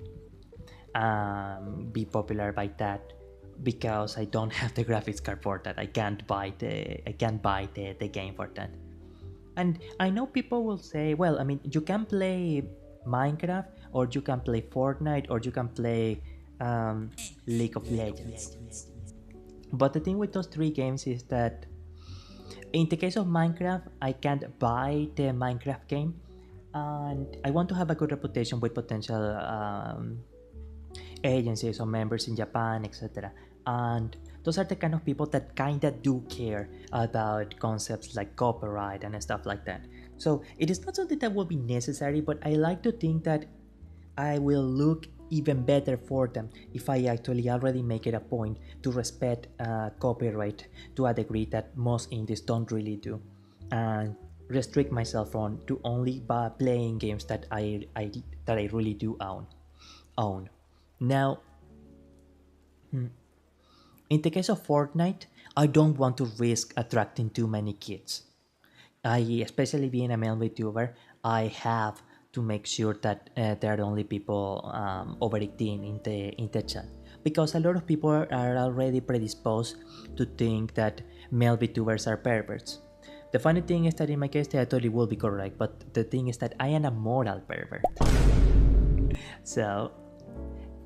be popular by that, because I don't have the graphics card for that. I can't buy the game for that. And I know people will say, well, I mean, you can play Minecraft, or you can play Fortnite, or you can play League of Legends. But the thing with those three games is that in the case of Minecraft, I can't buy the Minecraft game, and I want to have a good reputation with potential agencies or members in Japan, etc. And those are the kind of people that kinda do care about concepts like copyright and stuff like that. So it is not something that will be necessary, but I like to think that I will look even better for them if I actually already make it a point to respect copyright to a degree that most indies don't really do, and restrict myself on to only by playing games that I really do own. Now, in the case of Fortnite, I don't want to risk attracting too many kids. Especially being a male VTuber, I have to make sure that there are only people over 18 in the chat, because a lot of people are already predisposed to think that male VTubers are perverts. The funny thing is that in my case they actually will be correct, but the thing is that I am a moral pervert. So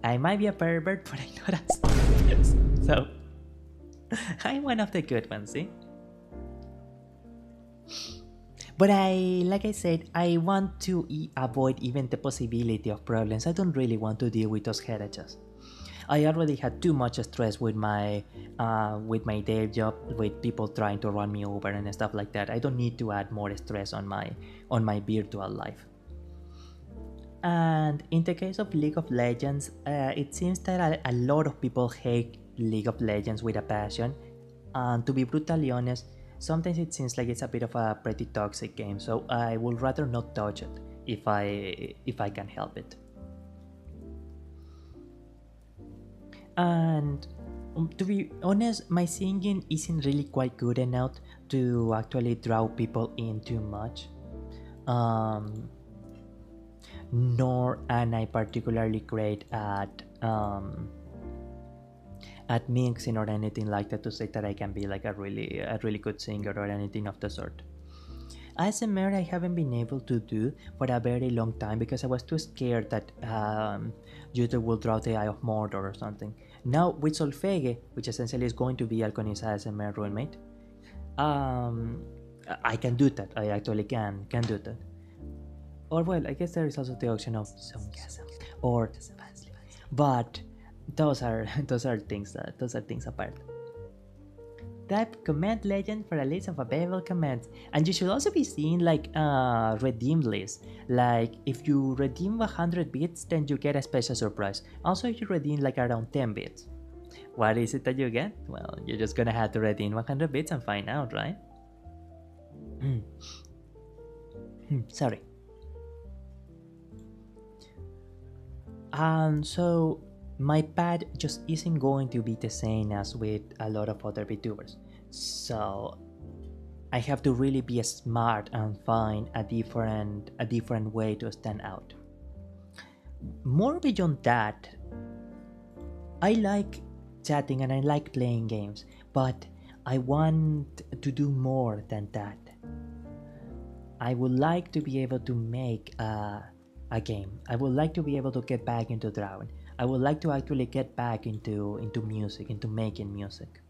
I might be a pervert, but I'm not as so I'm one of the good ones, see? But like I said, I want to avoid even the possibility of problems. I don't really want to deal with those headaches. I already had too much stress with my day job, with people trying to run me over and stuff like that. I don't need to add more stress on my virtual life. And in the case of League of Legends, it seems that a lot of people hate League of Legends with a passion. And to be brutally honest, sometimes it seems like it's a bit of a pretty toxic game. So I would rather not touch it if I can help it. And to be honest, my singing isn't really quite good enough to actually draw people in too much. Um, Nor am I particularly great at mixing or anything like that to say that I can be like a really good singer or anything of the sort. ASMR I haven't been able to do for a very long time because I was too scared that YouTube will draw the Eye of Mordor or something. Now with Solfege, which essentially is going to be Alconi's ASMR roommate, um, I can do that. I actually can do that. Or well, I guess there is also the option of sarcasm or, but those are things apart. Type command legend for a list of available commands, and you should also be seeing like redeem list. Like if you redeem 100 bits, then you get a special surprise. Also, if you redeem like around 10 bits, what is it that you get? Well, you're just gonna have to redeem 100 bits and find out, right? Sorry. So my path just isn't going to be the same as with a lot of other VTubers. So I have to really be smart and find a different way to stand out. More beyond that, I like chatting and I like playing games, but I want to do more than that. I would like to be able to make a game. I would like to be able to get back into drawing. I would like to actually get back into music, into making music.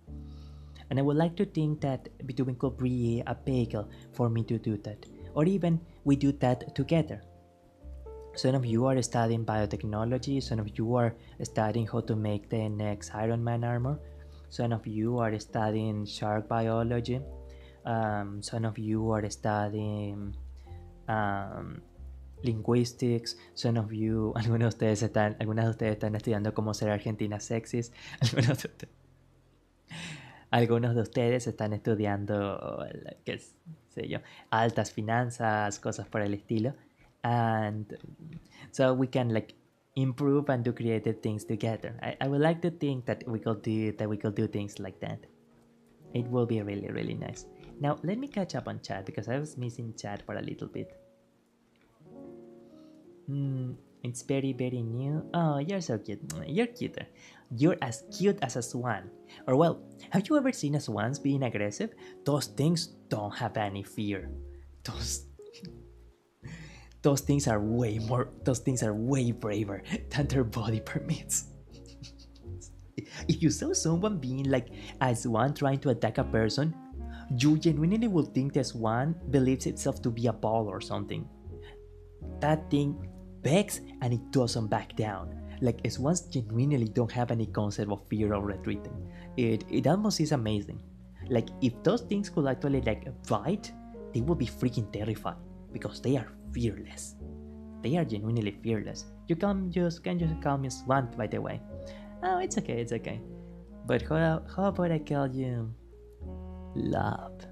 And I would like to think that Vtuber could be a vehicle for me to do that. Or even we do that together. Some of you are studying biotechnology, some of you are studying how to make the next Iron Man armor, some of you are studying shark biology, some of you are studying linguistics, some of you, algunas de ustedes están estudiando cómo ser argentinas sexys, algunos de ustedes están estudiando, qué sé yo, altas finanzas, cosas por el estilo, and so we can like improve and do creative things together. I would like to think that we could do things like that. It will be really, really nice. Now let me catch up on chat because I was missing chat for a little bit. It's very, very new. Oh, you're so cute. You're cuter. You're as cute as a swan. Or well, have you ever seen a swans being aggressive? Those things don't have any fear. Those things are way braver than their body permits. If you saw someone being like a swan trying to attack a person, you genuinely will think the swan believes itself to be a ball or something. That thing begs and it doesn't back down. Like swans genuinely don't have any concept of fear or retreating. It almost is amazing. Like if those things could actually like bite, they would be freaking terrified because they are fearless. They are genuinely fearless. You can just call me swan, by the way. Oh, it's okay. But how about I call you love?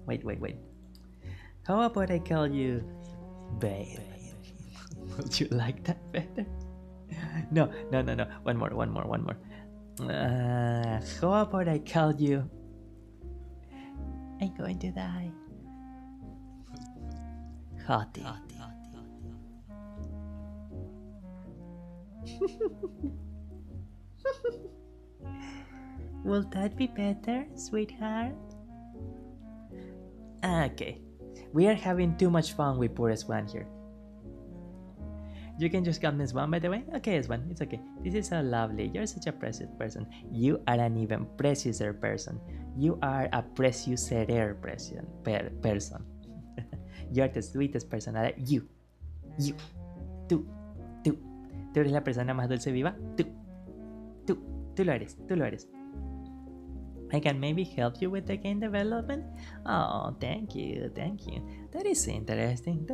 Wait. How about I call you babe? Would you like that better? No. One more. How about I call you I'm going to die? Hottie. Will that be better, sweetheart? Okay. We are having too much fun with poor Swan here. You can just call me Swan, by the way? Okay, Swan, it's okay. This is so lovely. You're such a precious person. You are an even preciouser person. You are a preciouser person. You're the sweetest person alive. You. Tú. Tú eres la persona más dulce viva. Tú lo eres. I can maybe help you with the game development? Oh, thank you. That is interesting.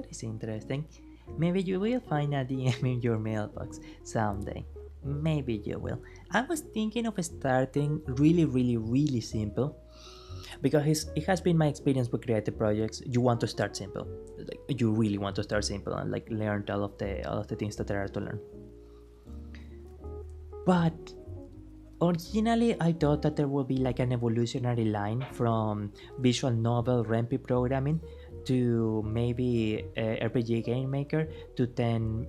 Maybe you will find a DM in your mailbox someday. Maybe you will. I was thinking of starting really simple because it has been my experience with creative projects. You want to start simple. Like you really want to start simple and like learn all of the things that there are to learn. But originally, I thought that there would be like an evolutionary line from visual novel REMP programming to maybe RPG game maker to then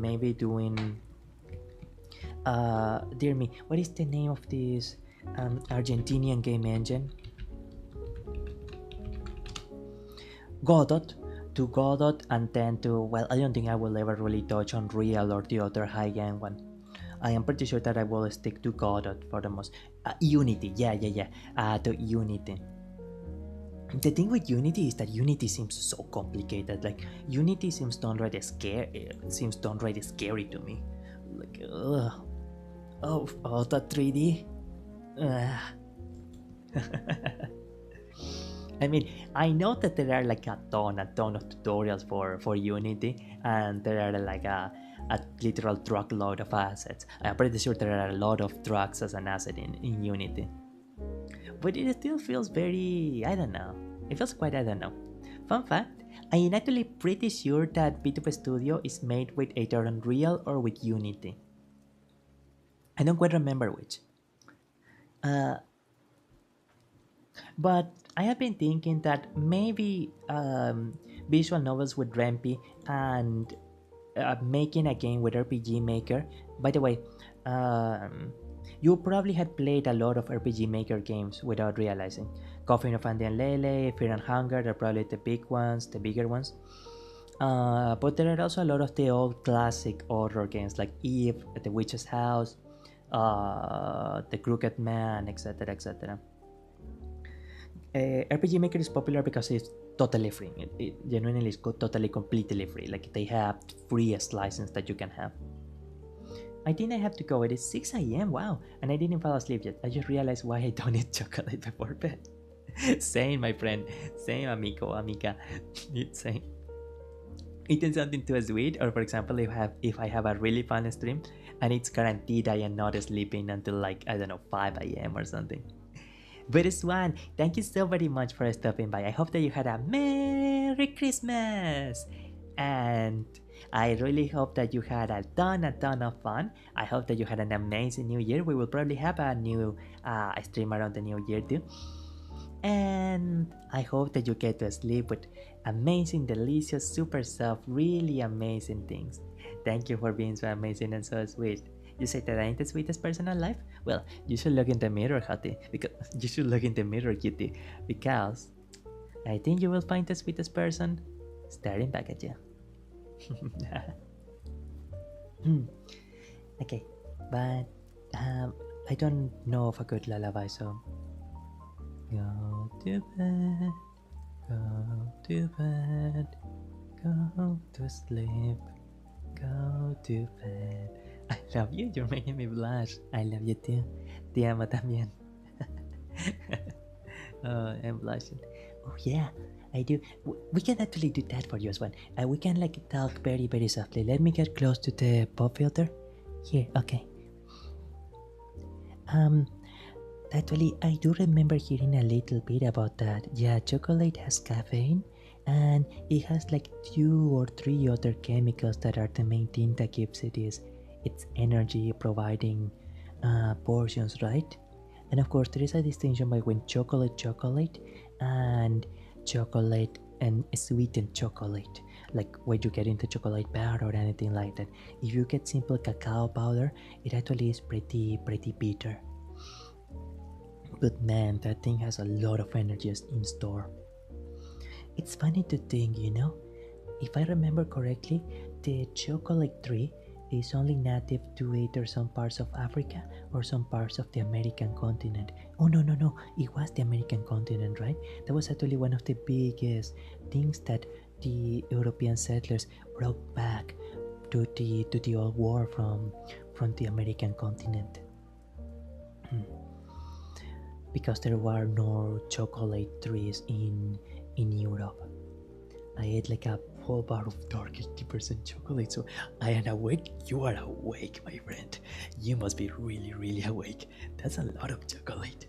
maybe doing dear me, what is the name of this Argentinian game engine? Godot, to Godot, and then to, well, I don't think I will ever really touch Unreal or the other high-end one. I am pretty sure that I will stick to Godot for the most. Unity, yeah. To Unity. The thing with Unity is that Unity seems so complicated. Like Unity seems downright scary to me. Like, the 3D. I mean, I know that there are like a ton of tutorials for Unity, and there are like a literal truckload of assets. I'm pretty sure there are a lot of trucks as an asset in Unity. But it still feels very, I don't know. It feels quite, I don't know. Fun fact, I am actually pretty sure that Vtuber Studio is made with either Unreal or with Unity. I don't quite remember which. But I have been thinking that maybe visual novels with Rampy and making a game with RPG Maker. By the way, you probably had played a lot of RPG Maker games without realizing. Coffee of Andy and Lele, Fear and Hunger are probably the bigger ones. But there are also a lot of the old classic horror games like Eve, The Witch's House, The Crooked Man, etc. etc. RPG Maker is popular because it's totally free. It genuinely is totally completely free. Like they have freest license that you can have. I think I have to go. It is 6 a.m. Wow, and I didn't fall asleep yet. I just realized why I don't eat chocolate before bed. Same, my friend. Same, amigo, amiga. Same. Eating something too sweet, or for example, if I have a really fun stream, and it's guaranteed I am not sleeping until like, I don't know, 5 a.m. or something. But Swan, thank you so very much for stopping by. I hope that you had a Merry Christmas! And I really hope that you had a ton of fun. I hope that you had an amazing new year. We will probably have a new stream around the new year too. And I hope that you get to sleep with amazing, delicious, super soft, really amazing things. Thank you for being so amazing and so sweet. You say that I ain't the sweetest person alive? Well, you should look in the mirror, Hati. Because you should look in the mirror, Kitty. Because I think you will find the sweetest person staring back at you. Okay, but I don't know of a good lullaby, so go to bed, go to bed, go to sleep, go to bed. I love you, you're making me blush. I love you too. Te amo también. Oh, I'm blushing. Oh yeah, I do. We can actually do that for you as well. We can like talk very, very softly. Let me get close to the pop filter. Here, okay. Actually, I do remember hearing a little bit about that. Yeah, chocolate has caffeine, and it has like 2 or 3 other chemicals that are the main thing that gives its energy providing portions, right? And of course, there is a distinction between chocolate and chocolate and sweetened chocolate, like when you get into chocolate bar or anything like that. If you get simple cacao powder, it actually is pretty bitter. But man, that thing has a lot of energy in store. It's funny to think, if I remember correctly, the chocolate tree is only native to either some parts of Africa or some parts of the American continent. Oh no, it was the American continent, right? That was actually one of the biggest things that the European settlers brought back to the old war from the American continent. Because there were no chocolate trees in Europe. I ate like a whole bar of dark 80% chocolate, so I am awake. You are awake, my friend. You must be really, really awake. That's a lot of chocolate.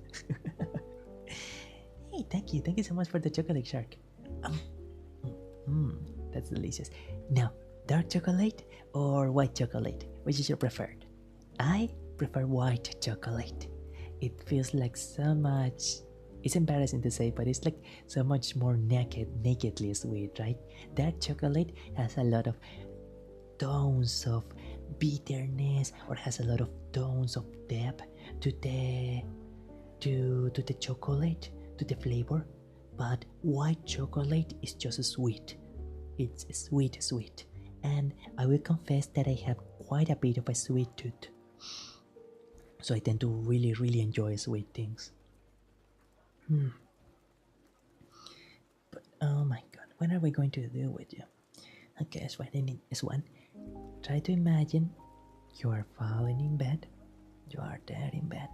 Hey, thank you so much for the chocolate shark. That's delicious. Now, dark chocolate or white chocolate? Which is your preferred? I prefer white chocolate. It feels like so much. It's embarrassing to say, but it's like so much more nakedly sweet, right? Dark chocolate has a lot of tones of bitterness, or has a lot of tones of depth to the chocolate, to the flavor. but white chocolate is just sweet. It's sweet, sweet. And I will confess that I have quite a bit of a sweet tooth. So I tend to really, really enjoy sweet things. But oh my god, what are we going to do with you? Okay, what I need is one. Try to imagine you are falling in bed. You are there in bed.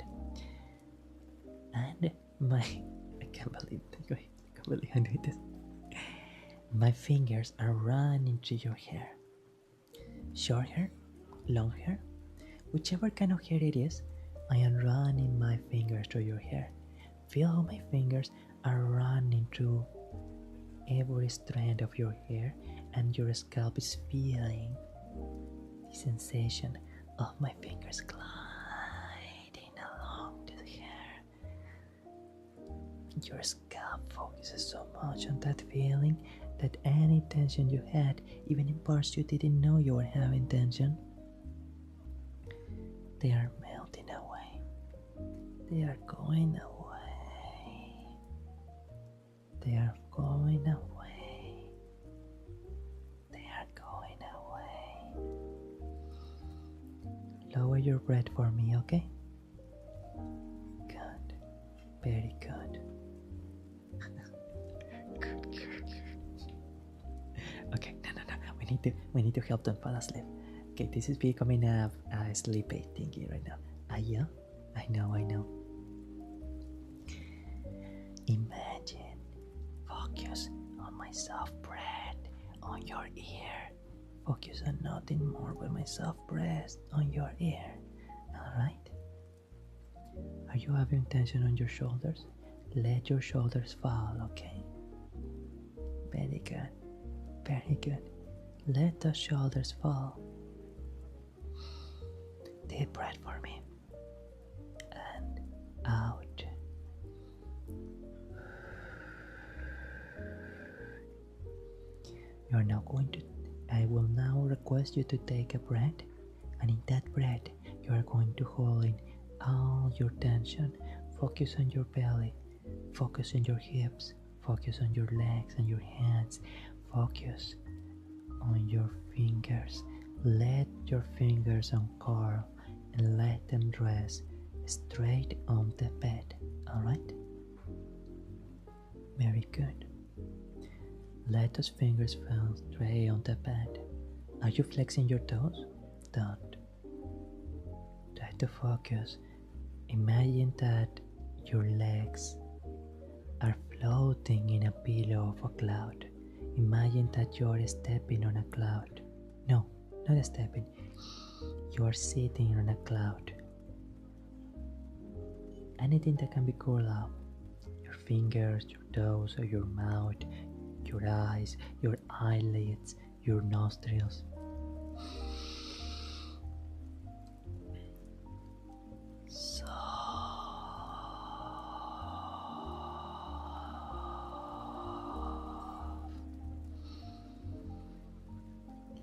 And I can't believe this. I can't believe I did this. My fingers are running through your hair. Short hair, long hair, whichever kind of hair it is, I am running my fingers through your hair. Feel how my fingers are running through every strand of your hair, and your scalp is feeling the sensation of my fingers gliding along the hair. Your scalp focuses so much on that feeling that any tension you had, even in parts you didn't know you were having tension, they are melting away. They are going away. They are going away. They are going away. Lower your breath for me, okay? Good. Very good. Okay, no. We need to help them fall asleep. Okay, this is becoming a sleep aid thingy right now. Yeah? I know. Imagine. Focus on my soft breath on your ear. Focus on nothing more but my soft breath on your ear. Alright? Are you having tension on your shoulders? Let your shoulders fall, okay? Very good. Very good. Let the shoulders fall. Deep breath for me. And out. You are now going to, I will now request you to take a breath, and in that breath, you are going to hold in all your tension. Focus on your belly, focus on your hips, focus on your legs and your hands, focus on your fingers. Let your fingers uncurl and let them rest straight on the bed. Alright? Very good. Let those fingers fall straight on the bed. Are you flexing your toes? Don't. Try to focus. Imagine that your legs are floating in a pillow of a cloud. Imagine that you are stepping on a cloud. No, not stepping. You are sitting on a cloud. Anything that can be curled up. Your fingers, your toes, or your mouth, your eyes, your eyelids, your nostrils.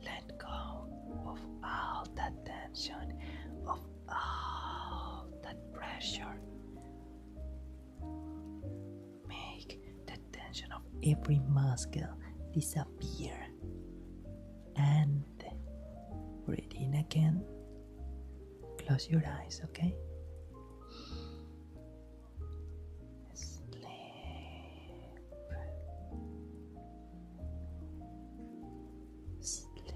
Let go of all that tension, of all that pressure. Make the tension of every muscle disappear. And breathe in again. Close your eyes, okay? Sleep. Sleep.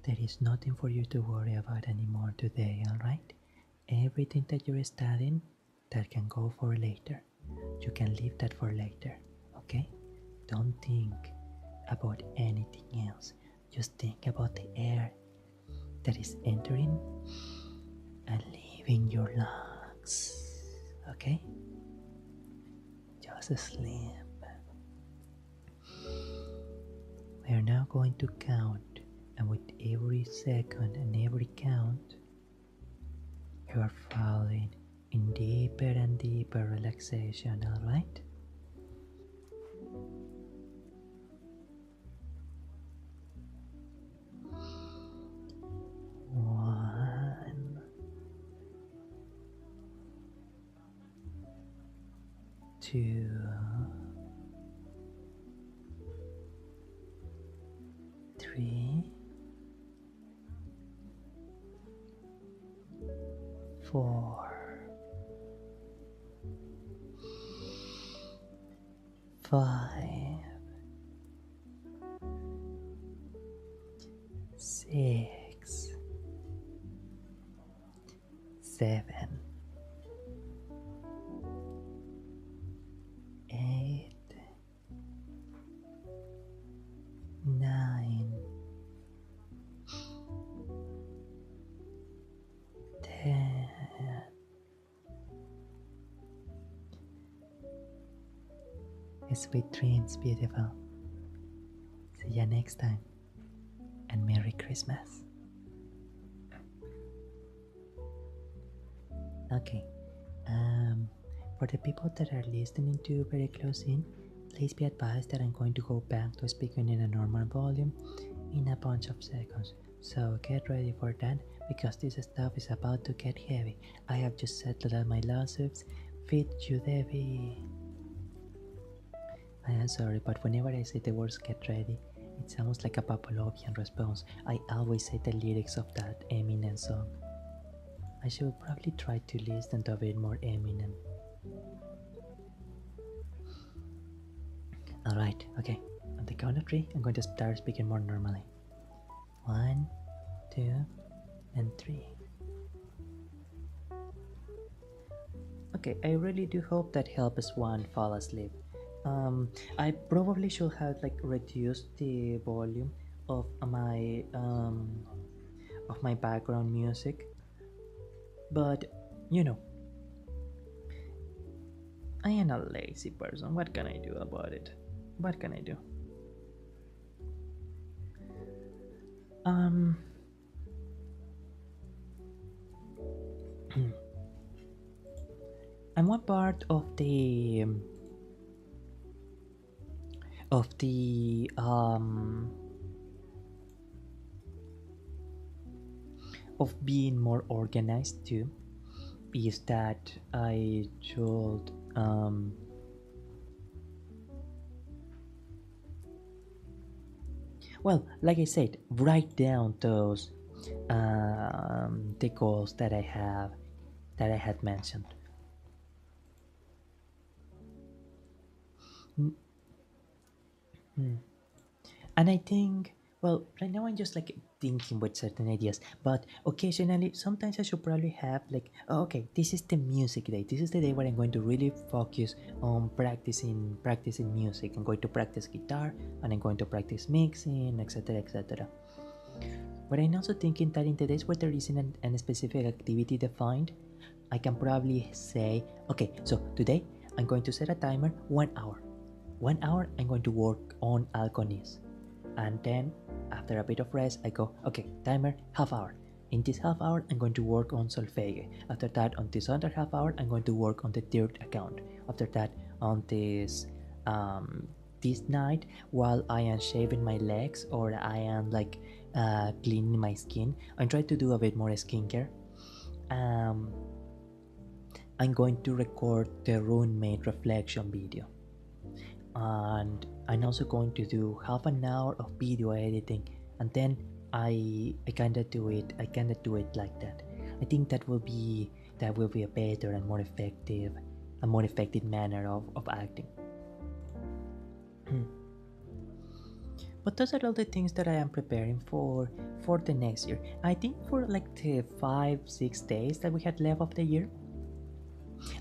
There is nothing for you to worry about anymore today, alright? Everything that you're studying, that can go for later. You can leave that for later, okay? Don't think about anything else. Just think about the air that is entering and leaving your lungs, okay? Just sleep. We are now going to count, and with every second and every count, you are falling in deeper and deeper relaxation, alright? 1, 2, 3, 4, 5, 6, 7, 8, 9, 10. Sweet dreams, beautiful. See ya next time, and Merry Christmas. Okay, for the people that are listening to very close in, please be advised that I'm going to go back to speaking in a normal volume in a bunch of seconds. So get ready for that, because this stuff is about to get heavy. I have just settled all my lawsuits. Fit you, Debbie. I am sorry, but whenever I say the words get ready, it sounds like a Pavlovian response. I always say the lyrics of that Eminem song. I should probably try to listen to a bit more Eminem. Alright, okay. On the count of 3, I'm going to start speaking more normally. 1, 2, and 3. Okay, I really do hope that helps one fall asleep. I probably should have reduced the volume of my background music, but you know, I am a lazy person. What can I do about it? What can I do? I'm one part of the of being more organized too, is that I should well, like I said, write down those the goals that I had mentioned. And I think, well, right now I'm just thinking with certain ideas, but occasionally, sometimes I should probably have oh, okay, this is the music day. This is the day where I'm going to really focus on practicing music. I'm going to practice guitar, and I'm going to practice mixing, etc., etc. But I'm also thinking that in the days where there isn't a specific activity defined, I can probably say, okay, so today I'm going to set a timer 1 hour. 1 hour I'm going to work on alchemist, and then after a bit of rest I go, okay, timer half hour. In this half hour I'm going to work on solfege. After that, on this other half hour I'm going to work on the third account. After that, on this night, while I am shaving my legs or I am cleaning my skin, I'm trying to do a bit more skincare. I'm going to record the roommate reflection video, and I'm also going to do half an hour of video editing, and then I kinda do it like that. I think that will be a better and more effective manner of acting. But those are all the things that I am preparing for the next year. I think for the 5-6 days that we had left of the year,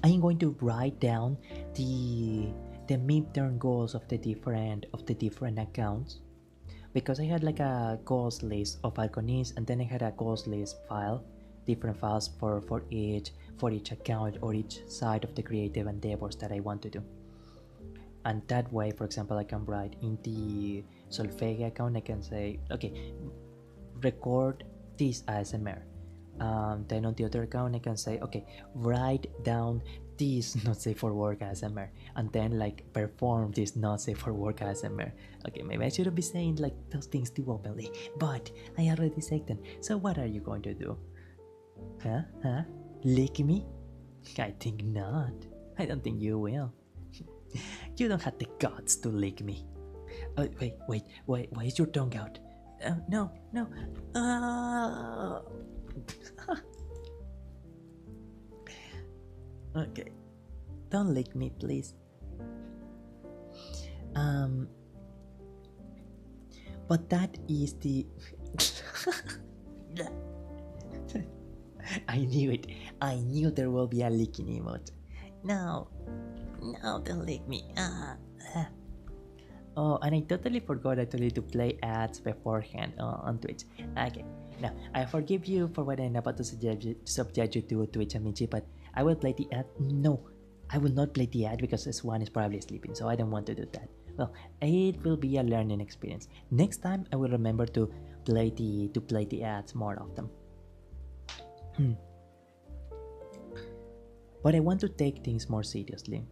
I am going to write down the midterm goals of the different accounts, because I had a goals list of iconies, and then I had a goals list file, different files for each account or each side of the creative endeavors that I want to do. And that way, for example, I can write in the solfege account, I can say, okay, record this ASMR. Then on the other account I can say, okay, write down this not safe for work ASMR, and then perform this not safe for work ASMR. Okay, maybe I shouldn't be saying those things too openly, but I already said them. So what are you going to do? Huh? Lick me? I think not. I don't think you will. You don't have the guts to lick me. Wait. Why is your tongue out? No. Uh... Okay. Don't lick me, please. But that is the... I knew it. I knew there will be a licking emote. No, don't lick me. Oh, and I totally forgot actually to play ads beforehand on Twitch. Okay, now I forgive you for what I'm about to subject you to Twitch, Amici, but I will play the ad. No, I will not play the ad because this one is probably sleeping, so I don't want to do that. Well, it will be a learning experience. Next time, I will remember to play the ads more often. But I want to take things more seriously.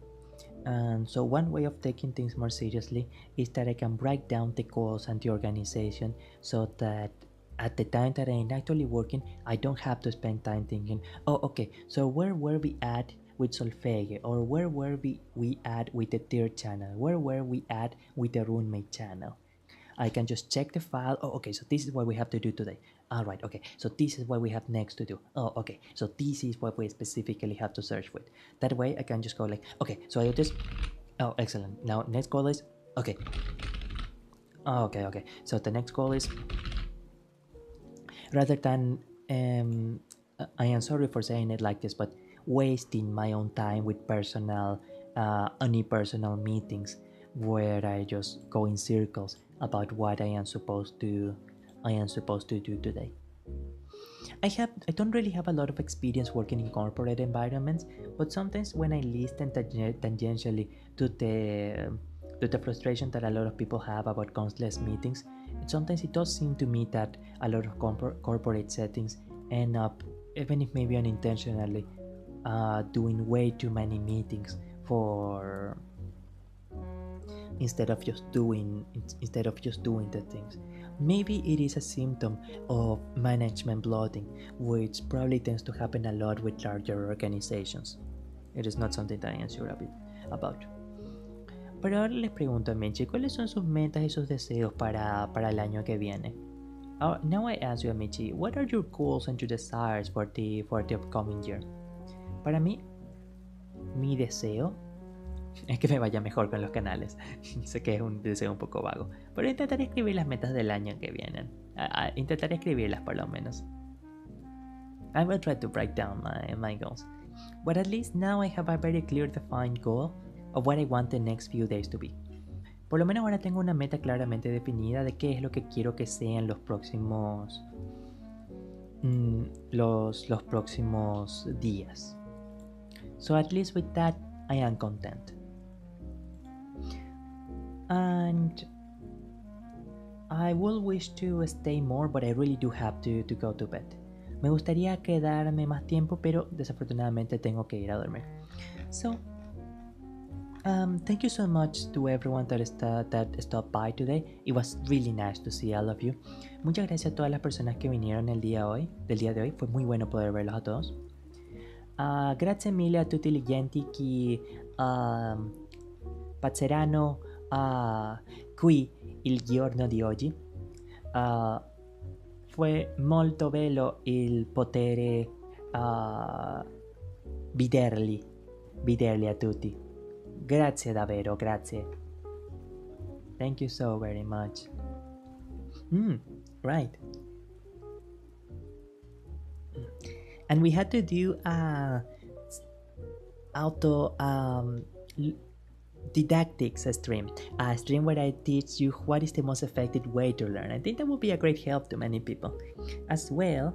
And so one way of taking things more seriously is that I can break down the goals and the organization so that at the time that I'm actually working, I don't have to spend time thinking, oh, okay, so where were we at with solfege, or where were we at with the third channel, where were we at with the roommate channel. I can just check the file. Oh, okay, so this is what we have to do today. All right, okay, so this is what we have next to do. Oh, okay, so this is what we specifically have to search with. That way I can just go like, okay, so I do this. Oh, excellent. Now next goal is, okay. Oh, okay, so the next goal is, rather than, I am sorry for saying it like this, but wasting my own time with unipersonal meetings where I just go in circles about what I am supposed to do today. I don't really have a lot of experience working in corporate environments, but sometimes when I listen tangentially to the frustration that a lot of people have about countless meetings, sometimes it does seem to me that a lot of corporate settings end up, even if maybe unintentionally, doing way too many meetings for instead of just doing the things. Maybe it is a symptom of management bloating, which probably tends to happen a lot with larger organizations. It is not something that I am sure about. Pero ahora les pregunto a Michi, ¿cuáles son sus metas y sus deseos para el año que viene? Now I ask you, Michi, what are your goals and your desires for the upcoming year? Para mí, mi deseo es que me vaya mejor con los canales. Sé que es un deseo un poco vago, pero intentaré escribir las metas del año que vienen. Intentaré escribirlas por lo menos. I will try to break down my goals, but at least now I have a very clear defined goal of what I want the next few days to be. Por lo menos ahora tengo una meta claramente definida de qué es lo que quiero que sean los próximos los próximos días. So at least with that I am content. And I will wish to stay more, but I really do have to go to bed. Me gustaría quedarme más tiempo, pero desafortunadamente tengo que ir a dormir. So, thank you so much to everyone that stopped by today. It was really nice to see all of you. Muchas gracias a todas las personas que vinieron del día de hoy. Fue muy bueno poder verlos a todos. Grazie mille a tutti gli gente che passeranno qui il giorno di oggi. Fue molto bello il poter vederli a tutti. Grazie davvero, grazie. Thank you so very much. Right. And we had to do didactics stream, a stream where I teach you what is the most effective way to learn. I think that would be a great help to many people. As well,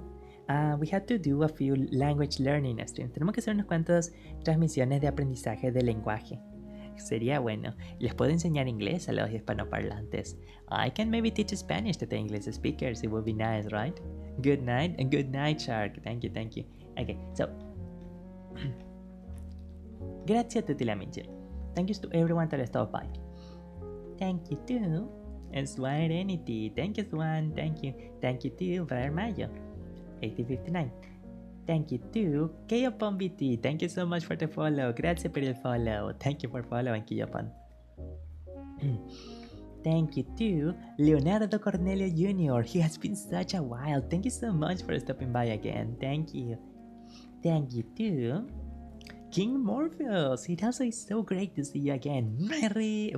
we had to do a few language learning streams. Tenemos que hacer unas cuantas transmisiones de aprendizaje de lenguaje. Sería bueno. Les puedo enseñar inglés a los hispanoparlantes. I can maybe teach Spanish to the English speakers. It would be nice, right? Good night, and good night, Shark. Thank you. Okay, so grazie a tutti amici. Thank you to everyone that stopped by. Thank you to Swarenity. Thank you, Swan. Thank you to Brother Mayo. 8059. Thank you to Kiyopon BT. Thank you so much for the follow. Grazie per il follow. Thank you for following Kiyopon. Thank you to Leonardo Cornelio Jr. He has been such a while. Thank you so much for stopping by again. Thank you. Thank you to King Morpheus. It also is so great to see you again. Merry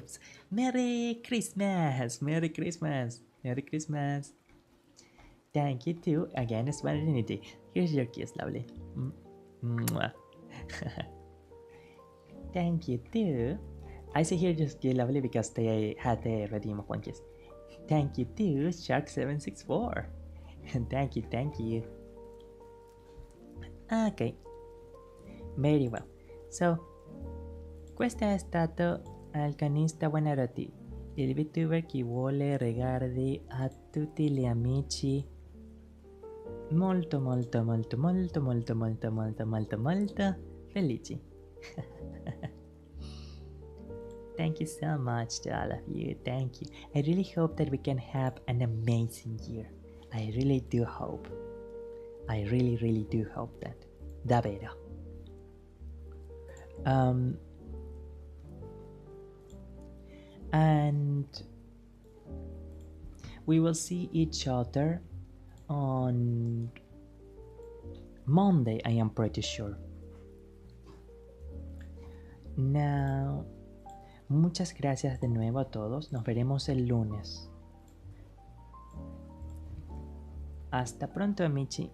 Christmas. Merry Christmas. Merry Christmas. Thank you to, again, Spontaneity. Here's your kiss, lovely. Mwah. Thank you to, I say here just lovely because they had the redeem of one kiss. Thank you to Shark764. Thank you, thank you. Ok, very well. So, questo è stato il canista Buonarroti, il Vtuber che vuole regalare a tutti gli amici molto felici. Thank you so much to all of you. Thank you. I really hope that we can have an amazing year. I really do hope. I really do hope that. Davvero. And we will see each other on Monday, I am pretty sure. Now, muchas gracias de nuevo a todos. Nos veremos el lunes. Hasta pronto, amici.